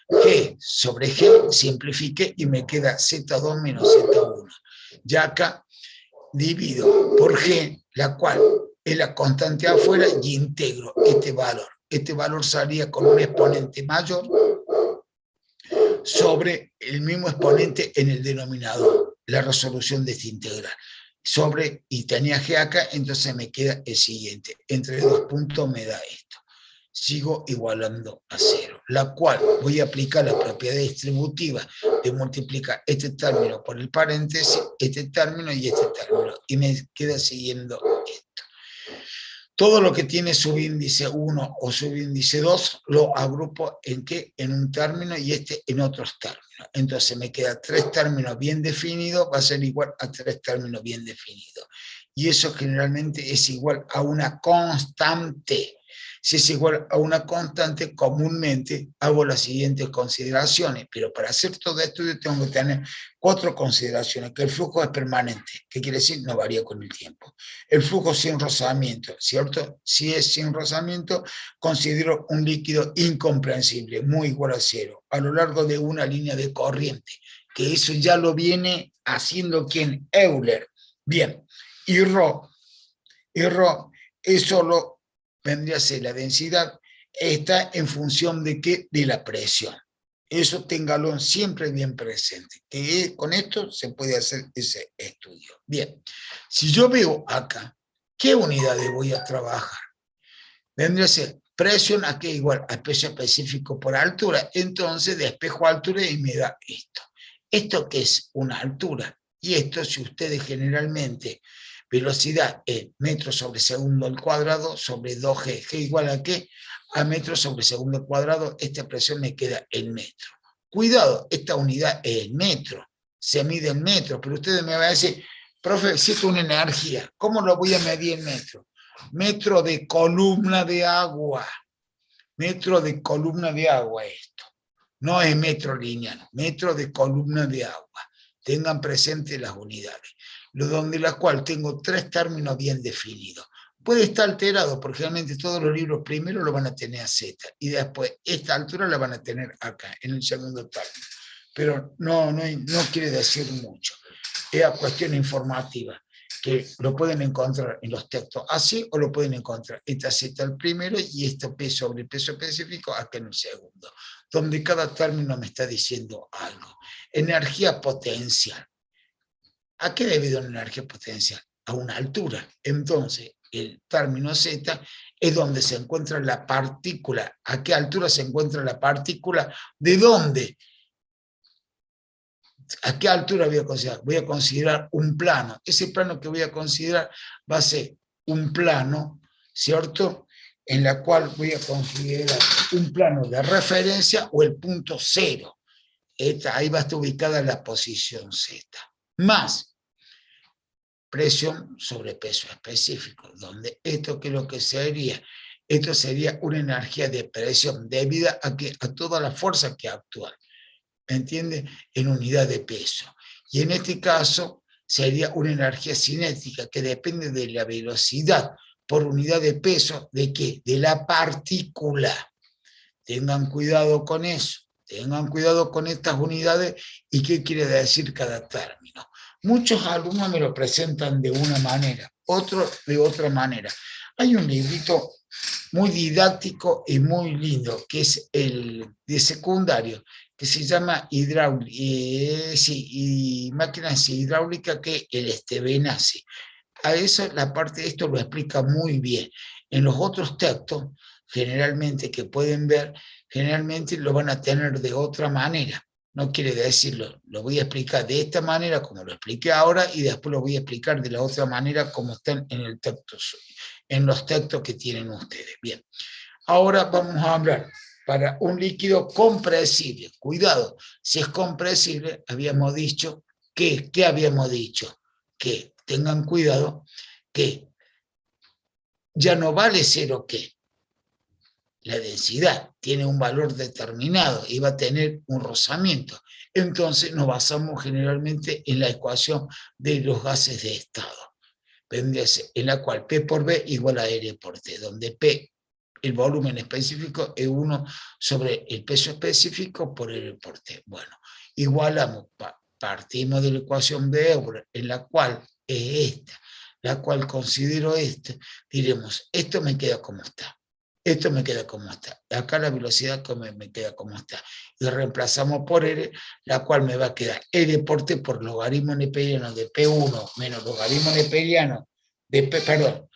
g sobre g simplifique y me queda z2 menos z1. Ya acá divido por g, la cual es la constante afuera, y integro este valor. Este valor salía con un exponente mayor sobre el mismo exponente en el denominador, la resolución de esta integral. Sobre, y tenía g acá, entonces me queda el siguiente. Entre dos puntos me da esto. Sigo igualando a 0, la cual voy a aplicar la propiedad distributiva de multiplicar este término por el paréntesis, este término y este término, y me queda siguiendo esto. Todo lo que tiene subíndice 1 o subíndice 2 lo agrupo en ¿qué? En un término y este en otros términos. Entonces me queda 3 términos bien definidos, va a ser igual a 3 términos bien definidos. Y eso generalmente es igual a una constante. Si es igual a una constante, comúnmente hago las siguientes consideraciones, pero para hacer todo esto yo tengo que tener 4 consideraciones, que el flujo es permanente, ¿qué quiere decir? No varía con el tiempo. El flujo sin rozamiento, ¿cierto? Si es sin rozamiento, considero un líquido incomprensible, muy igual a 0, a lo largo de una línea de corriente, que eso ya lo viene haciendo ¿quién? Euler. Bien, y ρ, eso lo vendría a ser la densidad, está en función de ¿qué? De la presión. Eso téngalo siempre bien presente, que con esto se puede hacer ese estudio. Bien, si yo veo acá, ¿qué unidades voy a trabajar? Vendría a ser presión aquí igual a peso específico por altura, entonces despejo altura y me da esto. Esto que es una altura, y esto si ustedes generalmente velocidad es metros sobre segundo al cuadrado sobre 2g. ¿G igual a qué? A metros sobre segundo al cuadrado. Esta presión me queda en metro. Cuidado, esta unidad es el metro. Se mide en metros, pero ustedes me van a decir, profe, si es una energía, ¿cómo lo voy a medir en metro? Metro de columna de agua. Metro de columna de agua esto. No es metro lineal, metro de columna de agua. Tengan presente las unidades, donde la cual tengo 3 términos bien definidos. Puede estar alterado, porque realmente todos los libros primero lo van a tener a Z, y después esta altura la van a tener acá, en el segundo término. Pero no quiere decir mucho. Es cuestión informativa, que lo pueden encontrar en los textos así, o lo pueden encontrar esta Z el primero, y este P sobre el peso específico acá en el segundo, donde cada término me está diciendo algo. Energía potencial. ¿A qué debido una energía potencial? A una altura. Entonces, el término Z es donde se encuentra la partícula. ¿A qué altura se encuentra la partícula? ¿De dónde? ¿A qué altura voy a considerar? Voy a considerar un plano. Ese plano que voy a considerar va a ser un plano, ¿cierto? En la cual voy a considerar un plano de referencia o el punto cero. Ahí va a estar ubicada la posición Z. más presión sobre peso específico, donde esto que lo que sería, esto sería una energía de presión debida a toda la fuerza que actúa, ¿entiende? En unidad de peso. Y en este caso sería una energía cinética que depende de la velocidad por unidad de peso, ¿de qué? De la partícula. Tengan cuidado con eso, tengan cuidado con estas unidades y qué quiere decir cada término. Muchos alumnos me lo presentan de una manera, otros de otra manera. Hay un librito muy didáctico y muy lindo, que es el de secundario, que se llama Máquinas hidráulicas, que el Estevenazi. A eso, la parte de esto lo explica muy bien. En los otros textos, generalmente que pueden ver, generalmente lo van a tener de otra manera. No quiere decirlo, lo voy a explicar de esta manera como lo expliqué ahora y después lo voy a explicar de la otra manera como están en el texto, en los textos que tienen ustedes. Bien, ahora vamos a hablar para un líquido compresible. Cuidado, si es compresible, habíamos dicho que, ¿qué habíamos dicho? Que tengan cuidado que ya no vale cero que la densidad tiene un valor determinado y va a tener un rozamiento. Entonces nos basamos generalmente en la ecuación de los gases de estado, en la cual P por B igual a R por T, donde P, el volumen específico, es 1 sobre el peso específico por R por T. Bueno, igualamos, partimos de la ecuación de Euler, en la cual es esta, la cual considero esta, diremos, esto me queda como está. Esto me queda como está. Acá la velocidad me queda como está. Y reemplazamos por R, la cual me va a quedar R por T por logaritmo neperiano de P1 menos logaritmo neperiano de P, perdón,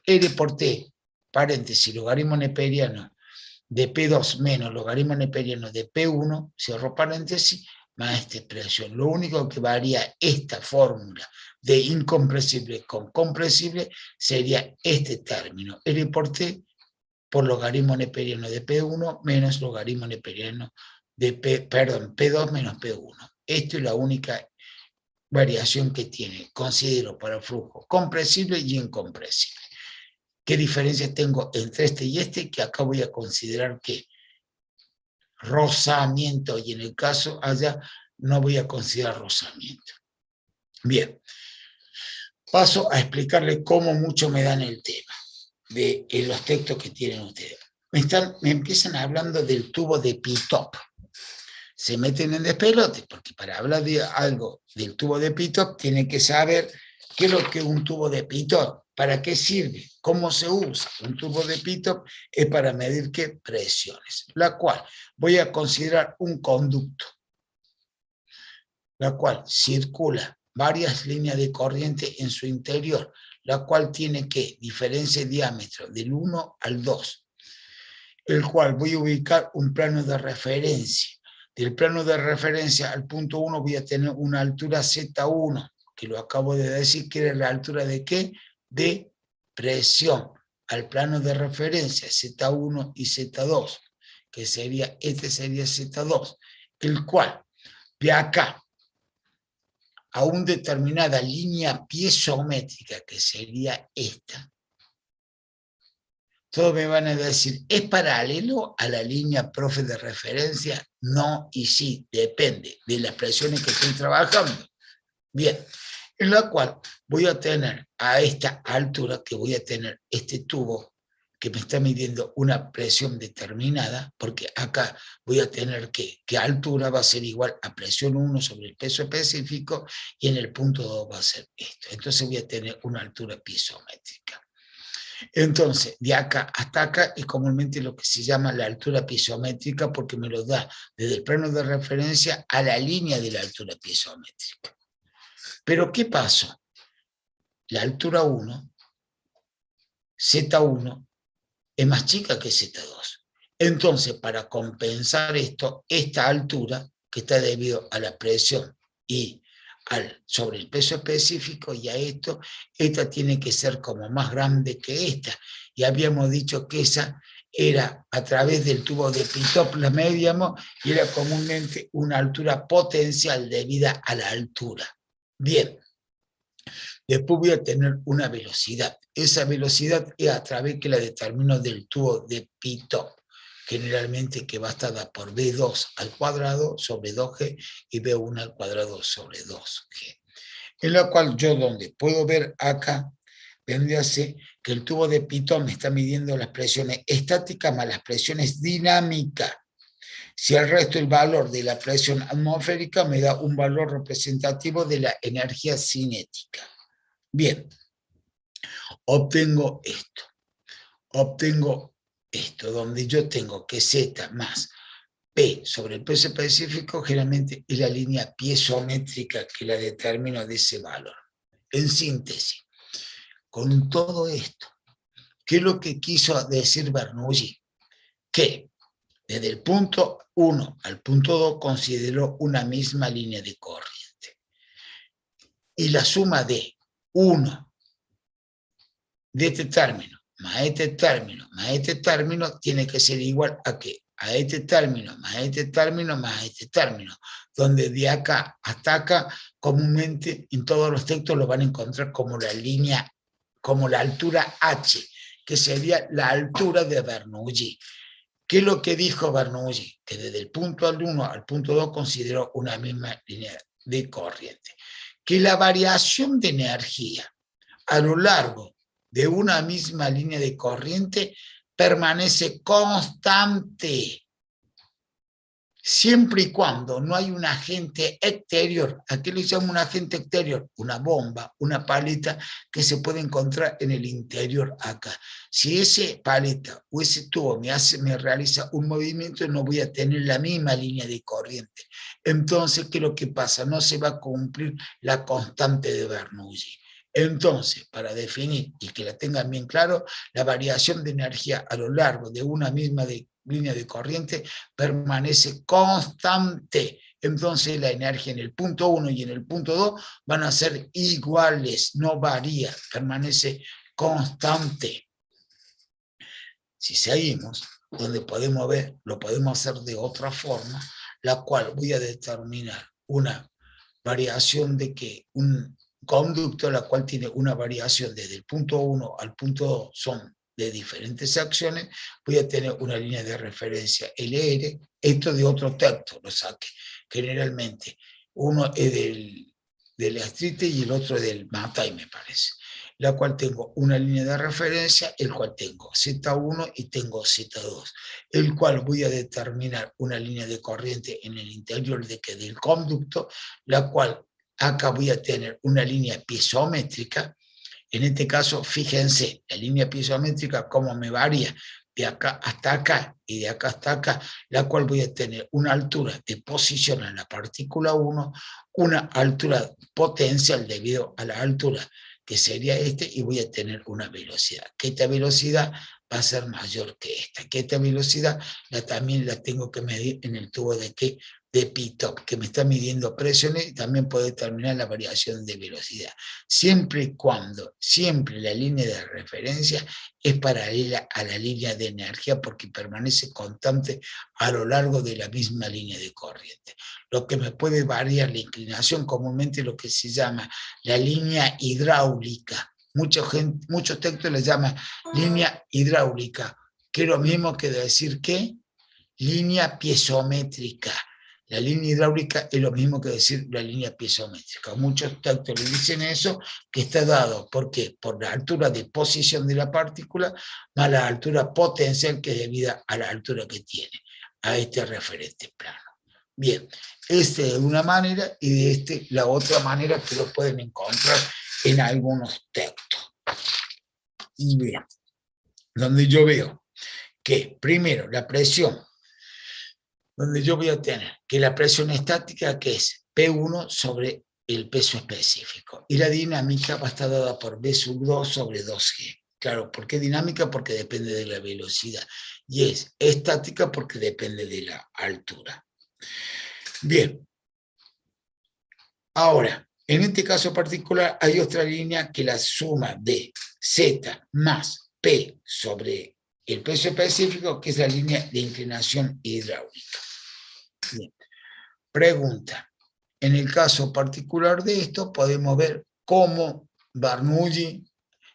R por T, paréntesis, logaritmo neperiano de P2 menos logaritmo neperiano de P1, cierro paréntesis, más esta expresión. Lo único que varía esta fórmula de incompresible con compresible sería este término, R por T por logaritmo neperiano de P1 menos logaritmo neperiano de P2 menos P1. Esto es la única variación que tiene, considero, para el flujo compresible y incompresible. ¿Qué diferencia tengo entre este y este? Que acá voy a considerar que rozamiento, y en el caso allá no voy a considerar rozamiento. Bien, paso a explicarle cómo mucho me dan el tema de los textos que tienen ustedes. Me empiezan hablando del tubo de Pitop. Se meten en despelote, porque para hablar de algo del tubo de Pitop tienen que saber qué es lo que es un tubo de Pitop, para qué sirve, cómo se usa. Un tubo de Pitop es para medir qué presiones, la cual voy a considerar un conducto, la cual circula varias líneas de corriente en su interior, la cual tiene que diferencia de diámetro del 1 al 2, el cual voy a ubicar un plano de referencia. Del plano de referencia al punto 1 voy a tener una altura Z1, que lo acabo de decir, que era la altura de ¿qué? De presión. Al plano de referencia Z1 y Z2, que sería, este sería Z2, el cual de acá a una determinada línea piezométrica, que sería esta, todos me van a decir, ¿es paralelo a la línea profe de referencia? No y sí, depende de las presiones que estoy trabajando. Bien, en la cual voy a tener a esta altura, que voy a tener este tubo que me está midiendo una presión determinada, porque acá voy a tener que altura va a ser igual a presión 1 sobre el peso específico, y en el punto 2 va a ser esto. Entonces voy a tener una altura piezométrica. Entonces, de acá hasta acá es comúnmente lo que se llama la altura piezométrica, porque me lo da desde el plano de referencia a la línea de la altura piezométrica. Pero ¿qué pasó? La altura 1, Z1, es más chica que Z2. Entonces, para compensar esto, esta altura, que está debido a la presión y sobre el peso específico, y a esto, esta tiene que ser como más grande que esta. Y habíamos dicho que esa era a través del tubo de Pitop, la medíamos, y era comúnmente una altura potencial debida a la altura. Bien. Después voy a tener una velocidad. Esa velocidad es a través que la determino del tubo de Pi-top, generalmente que va a estar dada por B2 al cuadrado sobre 2G y B1 al cuadrado sobre 2G. En la cual yo donde puedo ver acá, vendría a ser que el tubo de Pi-top me está midiendo las presiones estáticas más las presiones dinámicas. Si el resto, el valor de la presión atmosférica me da un valor representativo de la energía cinética. Bien, obtengo esto, donde yo tengo que Z más P sobre el peso específico, generalmente es la línea piezométrica que la determino de ese valor. En síntesis, con todo esto, ¿qué es lo que quiso decir Bernoulli? Que desde el punto 1 al punto 2 consideró una misma línea de corriente. Y la suma de 1 de este término más este término más este término tiene que ser igual a ¿qué? A este término más este término más este término, donde de acá hasta acá comúnmente en todos los textos lo van a encontrar como la línea, como la altura H, que sería la altura de Bernoulli. ¿Qué es lo que dijo Bernoulli? Que desde el punto 1 al punto 2 consideró una misma línea de corriente. Que la variación de energía a lo largo de una misma línea de corriente permanece constante, siempre y cuando no hay un agente exterior. ¿A qué le llamo un agente exterior? Una bomba, una paleta que se puede encontrar en el interior acá. Si ese paleta o ese tubo me realiza un movimiento, no voy a tener la misma línea de corriente. Entonces, ¿qué es lo que pasa? No se va a cumplir la constante de Bernoulli. Entonces, para definir y que la tengan bien claro, la variación de energía a lo largo de una misma línea de corriente permanece constante. Entonces, la energía en el punto 1 y en el punto 2 van a ser iguales, no varía, permanece constante. Si seguimos, donde podemos ver, lo podemos hacer de otra forma, la cual voy a determinar una variación de que un conducto, la cual tiene una variación desde el punto 1 al punto 2, son de diferentes acciones, voy a tener una línea de referencia LR, esto de otro texto lo saqué, generalmente uno es del Astrite y el otro es del Mattei, me parece, la cual tengo una línea de referencia, el cual tengo Z1 y tengo Z2, el cual voy a determinar una línea de corriente en el interior del conducto, la cual acá voy a tener una línea piezométrica. En este caso, fíjense, la línea piezométrica cómo me varía de acá hasta acá y de acá hasta acá, la cual voy a tener una altura de posición en la partícula 1, una altura potencial debido a la altura que sería y voy a tener una velocidad, que esta velocidad va a ser mayor que esta, que esta velocidad también la tengo que medir en el tubo de Pi-top, que me está midiendo presiones y también puede determinar la variación de velocidad, siempre y cuando, siempre la línea de referencia es paralela a la línea de energía porque permanece constante a lo largo de la misma línea de corriente. Lo que me puede variar la inclinación, comúnmente lo que se llama la línea hidráulica. Muchos textos le llaman línea hidráulica, que es lo mismo que decir que línea piezométrica. La línea hidráulica es lo mismo que decir la línea piezométrica. Muchos textos le dicen eso, que está dado, ¿por qué? Por la altura de posición de la partícula más la altura potencial que es debida a la altura que tiene, a este referente plano. Bien, esta es una manera y de la otra manera que lo pueden encontrar en algunos textos. Bien, donde yo veo que primero la presión, donde yo voy a tener que la presión estática, que es P1 sobre el peso específico, y la dinámica va a estar dada por B sub 2 sobre 2G. Claro, ¿por qué dinámica? Porque depende de la velocidad, y es estática porque depende de la altura. Bien, ahora, en este caso particular hay otra línea que la suma de Z más P sobre el peso específico, que es la línea de inclinación hidráulica. Bien. Pregunta, en el caso particular de esto, podemos ver cómo Bernoulli,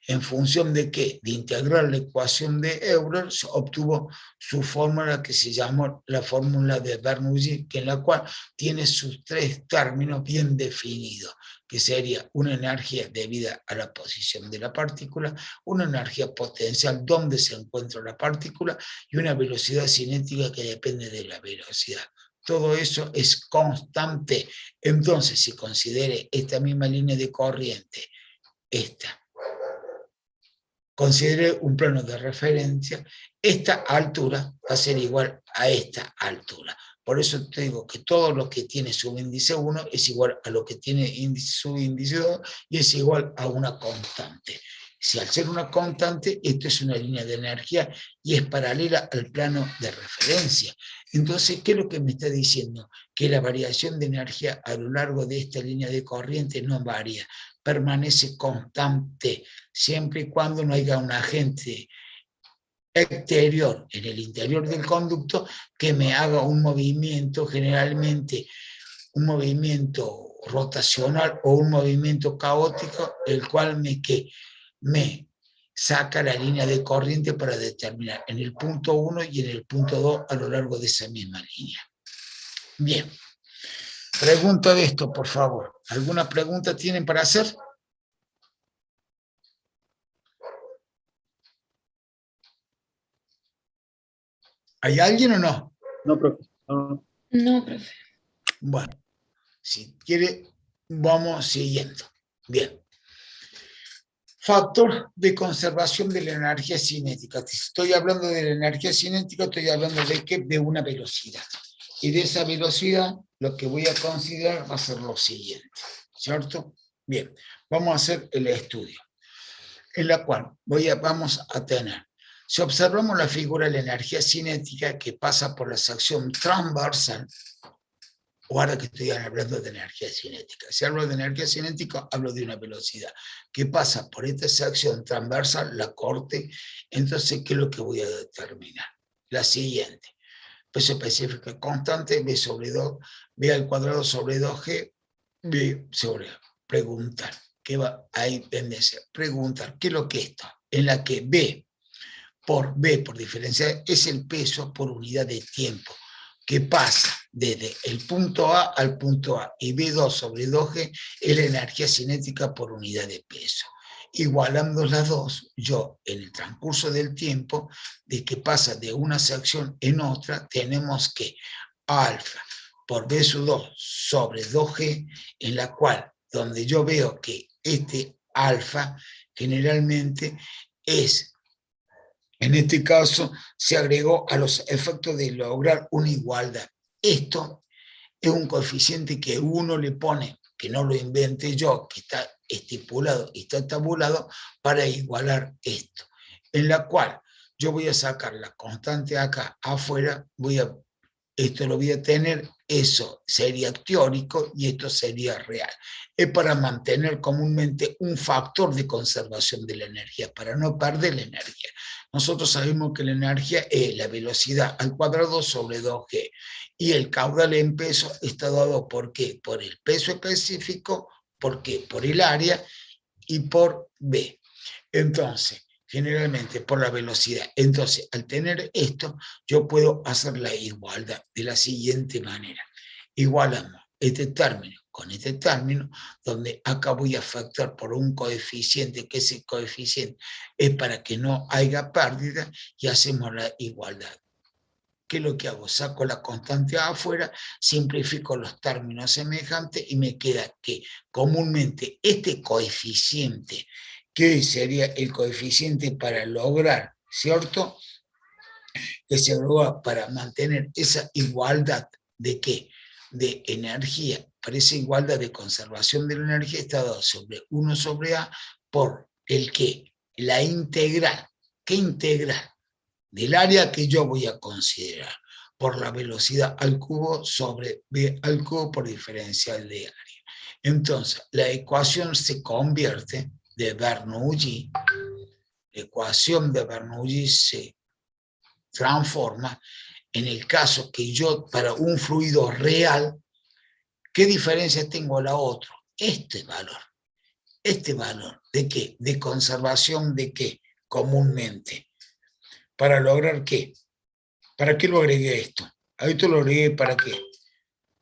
en función de qué, de integrar la ecuación de Euler, obtuvo su fórmula que se llamó la fórmula de Bernoulli, que en la cual tiene sus tres términos bien definidos, que sería una energía debida a la posición de la partícula, una energía potencial donde se encuentra la partícula y una velocidad cinética que depende de la velocidad. Todo eso es constante. Entonces, si considere esta misma línea de corriente, esta, considere un plano de referencia, esta altura va a ser igual a esta altura. Por eso te digo que todo lo que tiene subíndice 1 es igual a lo que tiene subíndice 2 y es igual a una constante. Si al ser una constante, esto es una línea de energía y es paralela al plano de referencia. Entonces, ¿qué es lo que me está diciendo? Que la variación de energía a lo largo de esta línea de corriente no varía, permanece constante, siempre y cuando no haya un agente exterior en el interior del conducto que me haga un movimiento, generalmente un movimiento rotacional o un movimiento caótico, el cual me saca la línea de corriente para determinar en el punto 1 y en el punto 2 a lo largo de esa misma línea. Bien. Pregunta de esto, por favor. ¿Alguna pregunta tienen para hacer? ¿Hay alguien o no? No, profe. No. No, profe. Bueno, si quiere, vamos siguiendo. Bien. Factor de conservación de la energía cinética. Si estoy hablando de la energía cinética, estoy hablando de qué? De una velocidad. Y de esa velocidad, lo que voy a considerar va a ser lo siguiente, ¿cierto? Bien, vamos a hacer el estudio, en la cual vamos a tener, si observamos la figura de la energía cinética que pasa por la sección transversal, o ahora que estoy hablando de energía cinética, si hablo de energía cinética, hablo de una velocidad que pasa por esta sección transversal, la corte. Entonces, ¿qué es lo que voy a determinar? La siguiente. Peso específico constante, B sobre 2, B al cuadrado sobre 2G, B sobre preguntar. ¿Qué va ahí pendiente? Preguntar, ¿qué es lo que es esto? En la que B por diferencia es el peso por unidad de tiempo, que pasa desde el punto A al punto A, y B2 sobre 2G es la energía cinética por unidad de peso. Igualando las dos, yo en el transcurso del tiempo, de que pasa de una sección en otra, tenemos que alfa por B2 sobre 2G, en la cual, donde yo veo que este alfa generalmente es, en este caso, se agregó a los efectos de lograr una igualdad. Esto es un coeficiente que uno le pone, que no lo inventé yo, que está estipulado y está tabulado para igualar esto, en la cual yo voy a sacar la constante acá afuera, esto lo voy a tener, eso sería teórico y esto sería real. Es para mantener comúnmente un factor de conservación de la energía, para no perder la energía. Nosotros sabemos que la energía es la velocidad al cuadrado sobre 2G, y el caudal en peso está dado ¿por qué? Por el peso específico, ¿por qué? Por el área y por B. Entonces, generalmente por la velocidad. Entonces, al tener esto, yo puedo hacer la igualdad de la siguiente manera. Igualamos este término con este término, donde acá voy a factorar por un coeficiente, que ese coeficiente es para que no haya pérdida, y hacemos la igualdad. ¿Qué es lo que hago? Saco la constante afuera, simplifico los términos semejantes y me queda que comúnmente este coeficiente, que sería el coeficiente para lograr, ¿cierto? Que se agrupa para mantener esa igualdad de ¿qué? De energía, para esa igualdad de conservación de la energía, está dado sobre 1 sobre A por el ¿qué? La integral. ¿Qué integral? Del área que yo voy a considerar, por la velocidad al cubo sobre B al cubo por diferencial de área. Entonces, la ecuación se convierte de Bernoulli, la ecuación de Bernoulli se transforma en el caso que yo, para un fluido real, ¿Qué diferencia tengo a la otra? Este valor, ¿de qué? De conservación de qué, comúnmente. ¿Para lograr qué? ¿Para qué lo agregué esto? A esto lo agregué ¿para qué?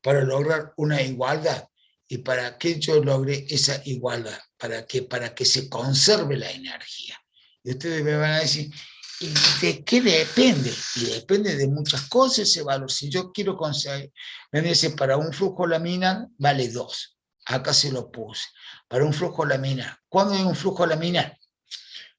Para lograr una igualdad. ¿Y para qué yo logré esa igualdad? ¿Para qué? Para que se conserve la energía. Y ustedes me van a decir, ¿y de qué depende? Y depende de muchas cosas ese valor. Si yo quiero conseguir, me dice, para un flujo laminar vale 2. Acá se lo puse. Para un flujo laminar. ¿Cuándo hay un flujo laminar?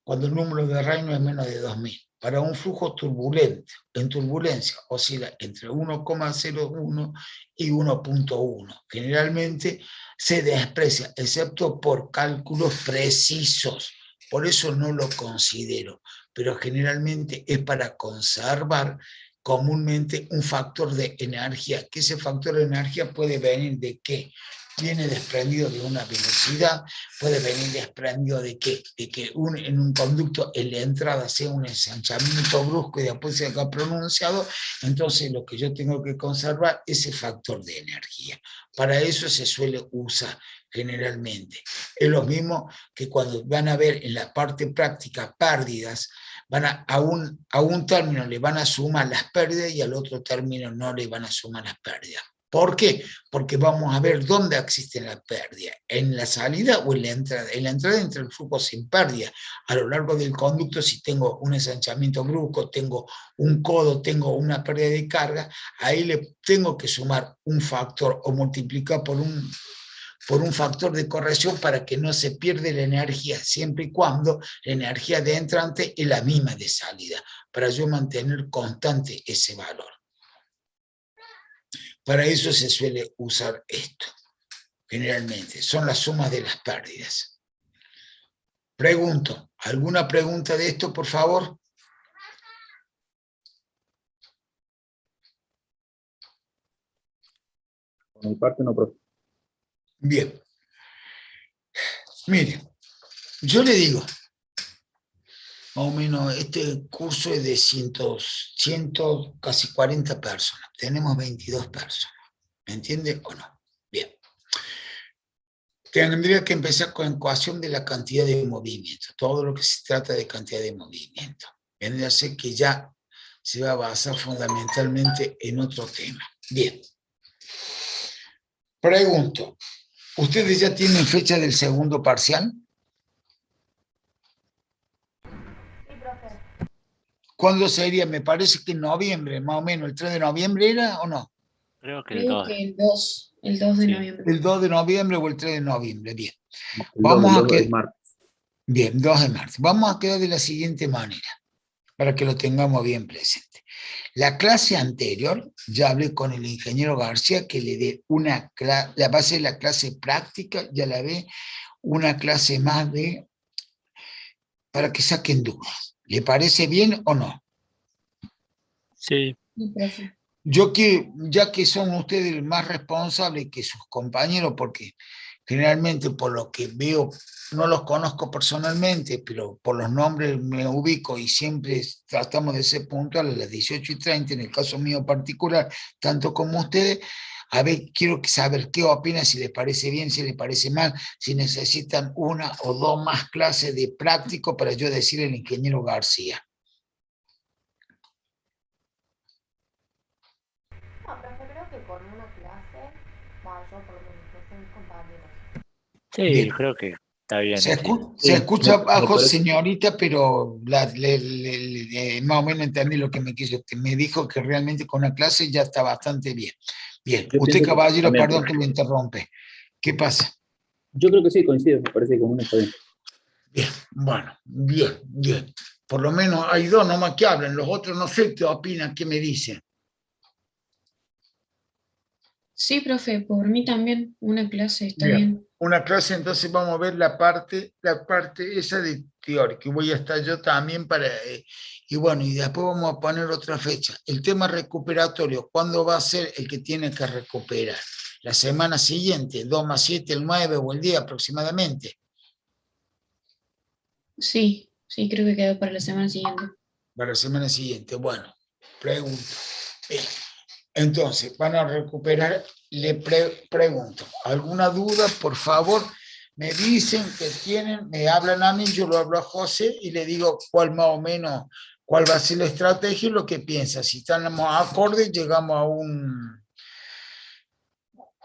Cuando el número de Reynolds es menos de 2000. Para un flujo turbulento, en turbulencia, oscila entre 1,01 y 1,1. Generalmente se desprecia, excepto por cálculos precisos. Por eso no lo considero, pero generalmente es para conservar comúnmente un factor de energía, que ese factor de energía puede venir de qué, viene desprendido de una velocidad, puede venir desprendido de qué, de que en un conducto en la entrada sea un ensanchamiento brusco y después se haga pronunciado, entonces lo que yo tengo que conservar es ese factor de energía. Para eso se suele usar generalmente. Es lo mismo que cuando van a ver en la parte práctica pérdidas, a un término le van a sumar las pérdidas y al otro término no le van a sumar las pérdidas. ¿Por qué? Porque vamos a ver dónde existe la pérdida, en la salida o en la entrada. En la entrada entra el flujo sin pérdida. A lo largo del conducto, si tengo un ensanchamiento brusco, tengo un codo, tengo una pérdida de carga, ahí le tengo que sumar un factor o multiplicar por un factor de corrección para que no se pierda la energía, siempre y cuando la energía de entrante es la misma de salida, para yo mantener constante ese valor. Para eso se suele usar esto, generalmente. Son las sumas de las pérdidas. Pregunto, ¿alguna pregunta de esto, por favor? Por mi parte no, profe. Bien. Mire, yo le digo, más o menos, este curso es de 100, casi 40 personas. Tenemos 22 personas. ¿Me entiende o no? Bien. Tendría que empezar con ecuación de la cantidad de movimiento. Todo lo que se trata de cantidad de movimiento. Vendría a ser que ya se va a basar fundamentalmente en otro tema. Bien. Pregunto, ¿ustedes ya tienen fecha del segundo parcial? Sí, profe. ¿Cuándo sería? Me parece que en noviembre, más o menos. ¿El 3 de noviembre era o no? Creo que el Creo 2. que el 2 de Sí. noviembre. ¿El 2 de noviembre o el 3 de noviembre? Bien. El Vamos 2, a que... el martes. Bien, 2 de marzo. Vamos a quedar de la siguiente manera, para que lo tengamos bien presente. La clase anterior, ya hablé con el ingeniero García, que le dé una clase, la base de la clase práctica, ya la ve, una clase más para que saquen dudas. ¿Le parece bien o no? Sí. Sí, profe. Ya que son ustedes más responsables que sus compañeros, porque generalmente por lo que veo, no los conozco personalmente, pero por los nombres me ubico y siempre tratamos de ser puntuales a las 18:30, en el caso mío particular, tanto como ustedes. A ver, quiero saber qué opinan, si les parece bien, si les parece mal, si necesitan una o dos más clases de práctico para yo decirle al ingeniero García. No, profe, creo que con una clase, bueno, yo por lo menos, no sé mis compañeros. Sí, Bien. creo que está bien. Se así. se escucha me bajo, parece- señorita, pero más o menos entendí lo que me quiso. Que me dijo que realmente con una clase ya está bastante bien. Bien. Yo Usted, pienso que caballero, también, perdón profe. que lo interrumpe. ¿Qué pasa? Yo creo que sí, coincido. Me parece que común está bien. Bien, bueno, bien, bien. Por lo menos hay dos nomás que hablan, los otros no sé qué opinan, qué me dicen. Sí, profe, por mí también una clase está Bien. bien. Una clase, entonces vamos a ver la parte esa de teórica, y voy a estar yo también para, y bueno, y después vamos a poner otra fecha. El tema recuperatorio, ¿cuándo va a ser el que tiene que recuperar? La semana siguiente, 2 más 7, el 9 o el 10 aproximadamente. Sí, sí, creo que quedó para la semana siguiente. Para la semana siguiente, bueno, pregunto. Entonces, van a recuperar le pregunto, ¿alguna duda? Por favor, me dicen que tienen, me hablan a mí, yo lo hablo a José y le digo cuál más o menos, cuál va a ser la estrategia y lo que piensa. Si estamos acordes, llegamos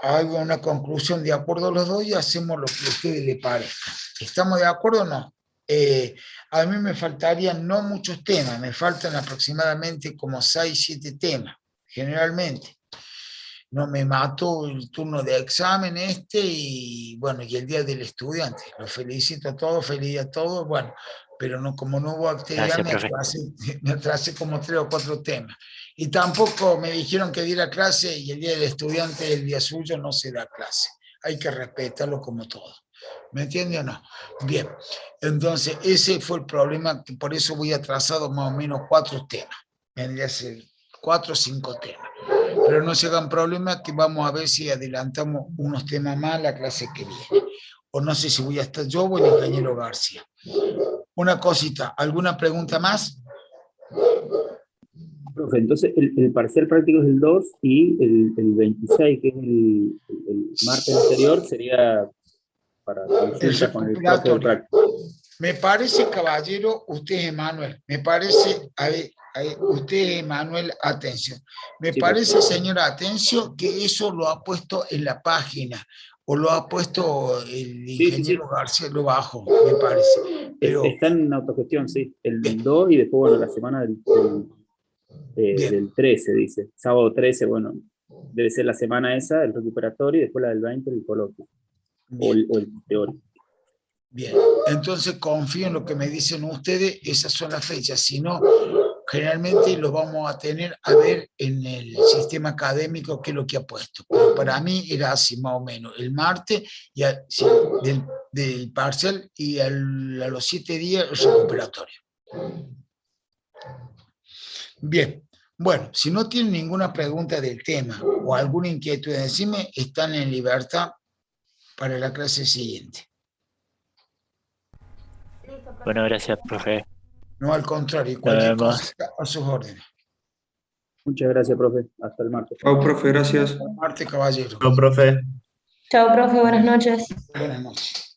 a una conclusión de acuerdo a los dos y hacemos lo que a ustedes les parezca. ¿Estamos de acuerdo o no? A mí me faltarían no muchos temas, me faltan aproximadamente como 6, 7 temas, generalmente. No me mato el turno de examen y bueno, y el día del estudiante. Los felicito a todos, feliz día a todos, bueno, pero no, como no hubo actividad, Gracias, me atrasé como 3 o 4 temas. Y tampoco me dijeron que diera clase y el día del estudiante, el día suyo, no se da clase. Hay que respetarlo como todo. ¿Me entiende o no? Bien, entonces ese fue el problema, que por eso voy atrasado más o menos 4 temas. Vendría a ser 4 o 5 temas. Pero no se hagan problemas, que vamos a ver si adelantamos unos temas más la clase que viene. O no sé si voy a estar yo o el ingeniero García. Una cosita, ¿alguna pregunta más? Profe, entonces el parcial práctico es el 2 y el 26, que es el martes anterior, sería para consulta con el profe del práctico. Me parece, caballero, usted es Emanuel, me parece, usted es Emanuel Atencio, me parece, señora Atencio, que eso lo ha puesto en la página, o lo ha puesto el ingeniero García, lo bajo, me parece. Pero, está en autogestión, sí, el 2 y después, bueno, la semana del 13, dice, sábado 13, bueno, debe ser la semana esa, el recuperatorio, y después la del 20, el coloquio, o el teórico. Bien, entonces confío en lo que me dicen ustedes, esas son las fechas, si no, generalmente lo vamos a tener a ver en el sistema académico qué es lo que ha puesto, pero para mí era así más o menos, el martes y sí, del parcial y a los 7 días el recuperatorio. Bien, bueno, si no tienen ninguna pregunta del tema o alguna inquietud, decime, están en libertad para la clase siguiente. Bueno, gracias, profe. No, al contrario, Nos cualquier vemos. cosa a sus órdenes. Muchas gracias, profe. Hasta el martes. Chao, profe, gracias. Marte, caballero. Chao, profe. Chao, profe, buenas noches. Buenas noches.